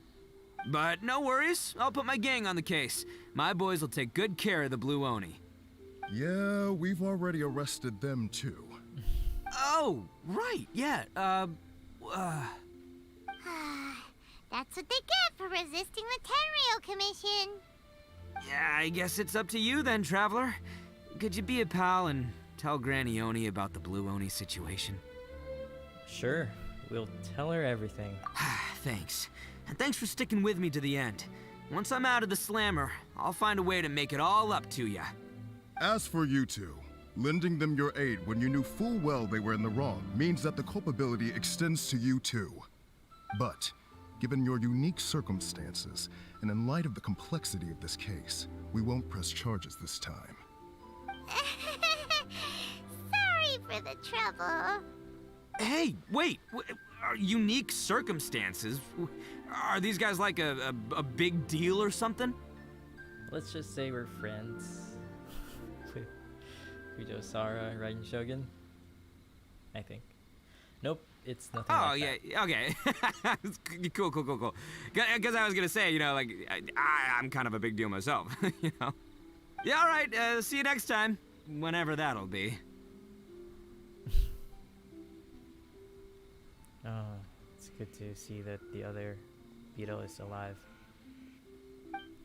But no worries, I'll put my gang on the case. My boys will take good care of the Blue Oni. Yeah, we've already arrested them too. Oh, right, yeah, That's what they get for resisting the Tenryo Commission. yeah, I guess it's up to you then, Traveler. Could you be a pal and tell Granny Oni about the Blue Oni situation? Sure, we'll tell her everything. Thanks. And thanks for sticking with me to the end. Once I'm out of the slammer, I'll find a way to make it all up to ya. As for you two, lending them your aid when you knew full well they were in the wrong means that the culpability extends to you too. But, given your unique circumstances, and in light of the complexity of this case, we won't press charges this time. Sorry for the trouble. Hey, wait! Unique circumstances? Are these guys like a big deal or something? Let's just say we're friends with Kujo Sara and Raiden Shogun. I think. Nope, it's nothing like that. Yeah, okay. Cool. Because I was gonna say, you know, like, I'm kind of a big deal myself, you know? Yeah, alright, see you next time. Whenever that'll be. Oh, it's good to see that the other beetle is alive.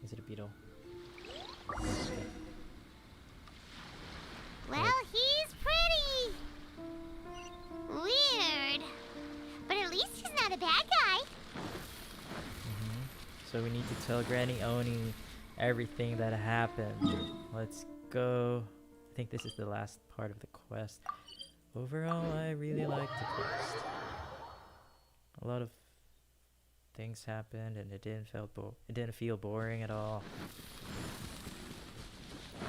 Is it a beetle? Well, he's pretty. Weird. But at least he's not a bad guy. So we need to tell Granny Oni everything that happened. Let's go. I think this is the last part of the quest. Overall, I really like the quest. A lot of things happened, and it didn't feel boring at all.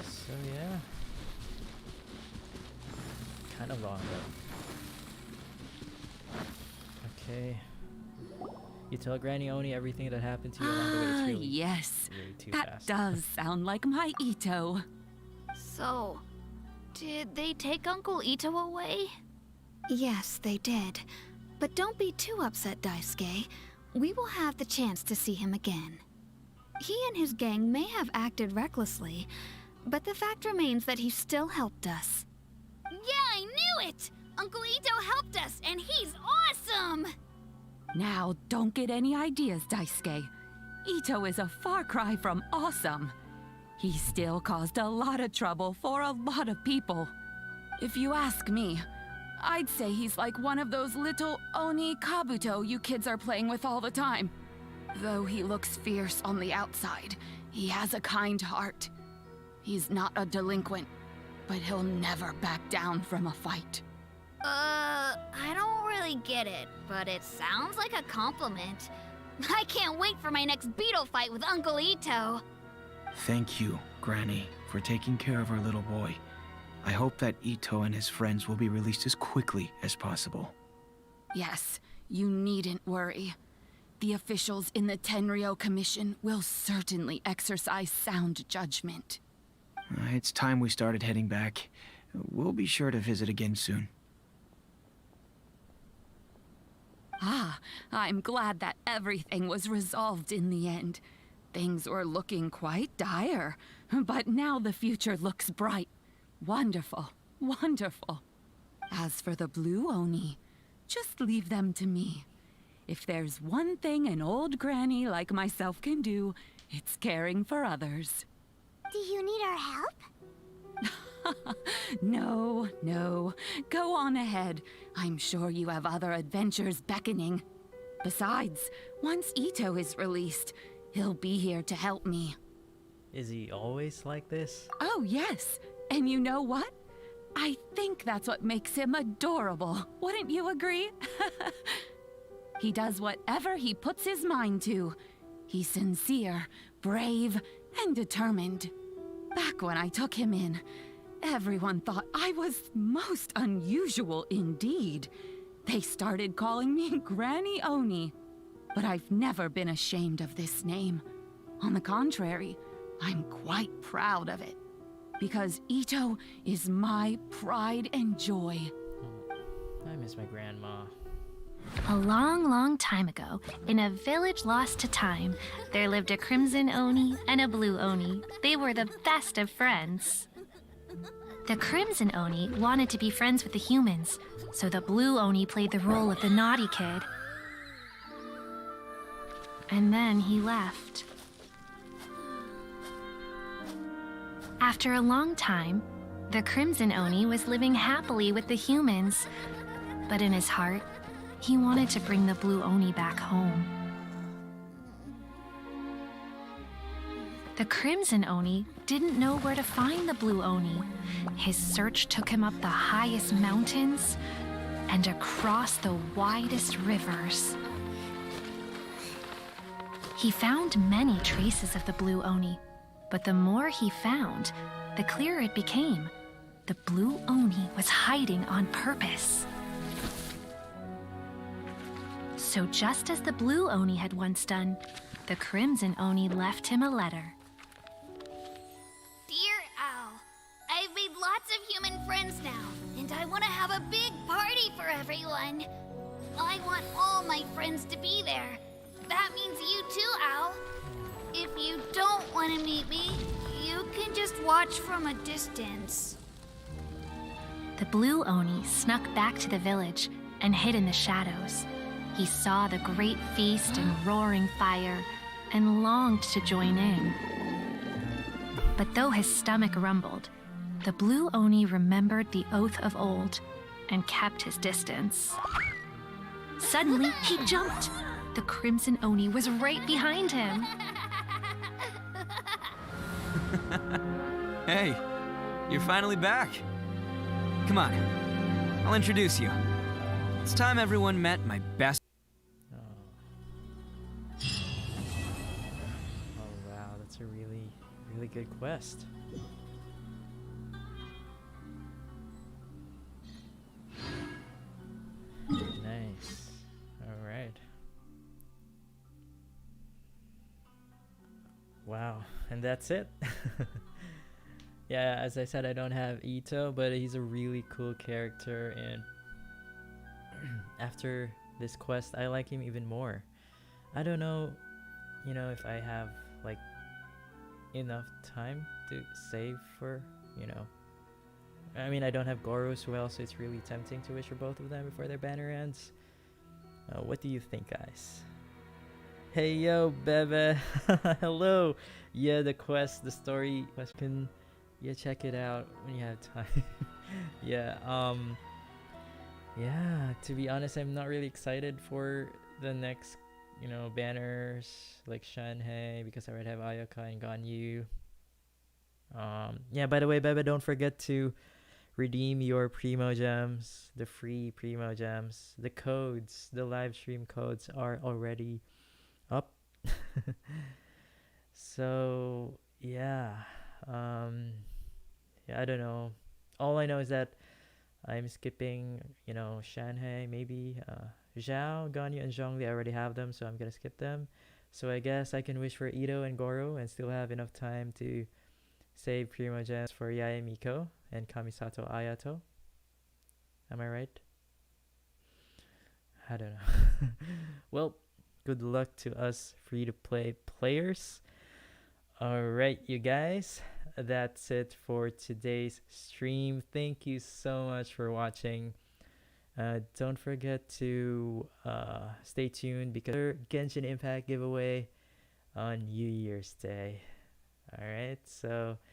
So yeah, kind of long though. Okay, you tell Granny Oni everything that happened to you along the way. It's really, yes, really too that fast. does sound like my Ito. So, did they take Uncle Ito away? Yes, they did. But don't be too upset, Daisuke. We will have the chance to see him again. He and his gang may have acted recklessly, but the fact remains that he still helped us. Yeah, I knew it! Uncle Ito helped us, and he's awesome! Now, don't get any ideas, Daisuke. Ito is a far cry from awesome. He still caused a lot of trouble for a lot of people. If you ask me, I'd say he's like one of those little Oni Kabuto you kids are playing with all the time. Though he looks fierce on the outside, he has a kind heart. He's not a delinquent, but he'll never back down from a fight. I don't really get it, but it sounds like a compliment. I can't wait for my next beetle fight with Uncle Ito. Thank you, Granny, for taking care of our little boy. I hope that Ito and his friends will be released as quickly as possible. Yes, you needn't worry. The officials in the Tenryo Commission will certainly exercise sound judgment. It's time we started heading back. We'll be sure to visit again soon. Ah, I'm glad that everything was resolved in the end. Things were looking quite dire, but now the future looks bright. Wonderful, wonderful. As for the Blue Oni, just leave them to me. If there's one thing an old granny like myself can do, it's caring for others. Do you need our help? No, no. Go on ahead. I'm sure you have other adventures beckoning. Besides, once Itto is released, he'll be here to help me. Is he always like this? Oh, yes. And you know what? I think that's what makes him adorable. Wouldn't you agree? He does whatever he puts his mind to. He's sincere, brave, and determined. Back when I took him in, everyone thought I was most unusual indeed. They started calling me Granny Oni. But I've never been ashamed of this name. On the contrary, I'm quite proud of it. Because Itto is my pride and joy. I miss my grandma. A long, long time ago, in a village lost to time, there lived a Crimson Oni and a Blue Oni. They were the best of friends. The Crimson Oni wanted to be friends with the humans, so the Blue Oni played the role of the naughty kid. And then he left. After a long time, the Crimson Oni was living happily with the humans, but in his heart, he wanted to bring the Blue Oni back home. The Crimson Oni didn't know where to find the Blue Oni. His search took him up the highest mountains and across the widest rivers. He found many traces of the Blue Oni, but the more he found, the clearer it became. The Blue Oni was hiding on purpose. So just as the Blue Oni had once done, the Crimson Oni left him a letter. Dear Owl, I've made lots of human friends now, and I want to have a big party for everyone. I want all my friends to be there. That means you too, Owl. If you don't want to meet me, you can just watch from a distance. The Blue Oni snuck back to the village and hid in the shadows. He saw the great feast and roaring fire and longed to join in. But though his stomach rumbled, the Blue Oni remembered the oath of old and kept his distance. Suddenly, he jumped. The Crimson Oni was right behind him. Hey, you're finally back. Come on, I'll introduce you. It's time everyone met my best. Oh wow, that's a really, really good quest. Nice. All right. Wow, and that's it. Yeah, as I said, I don't have Itto, but he's a really cool character, and after this quest, I like him even more. I don't know, if I have like enough time to save for, I mean, I don't have Goro as well, so it's really tempting to wish for both of them before their banner ends. What do you think, guys? Hey yo, Bebe. Hello. Yeah, the quest, the story question. Yeah, check it out when you have time. Yeah, yeah, to be honest, I'm not really excited for the next, banners like Shanhei, because I already have Ayaka and Ganyu. Yeah, by the way, Bebe, don't forget to redeem your Primo Gems, the free Primo Gems. The codes, the live stream codes are already up. So, yeah. Yeah, I don't know. All I know is that I'm skipping, Shanhei, maybe. Zhao, Ganyu, and Zhongli, I already have them, so I'm gonna skip them. So I guess I can wish for Itto and Goro and still have enough time to save Primogems for Yae Miko and Kamisato Ayato. Am I right? I don't know. Well, good luck to us free-to-play players. Alright, you guys. That's it for today's stream. Thank you so much for watching. Don't forget to stay tuned because Genshin Impact giveaway on New Year's Day. Alright, so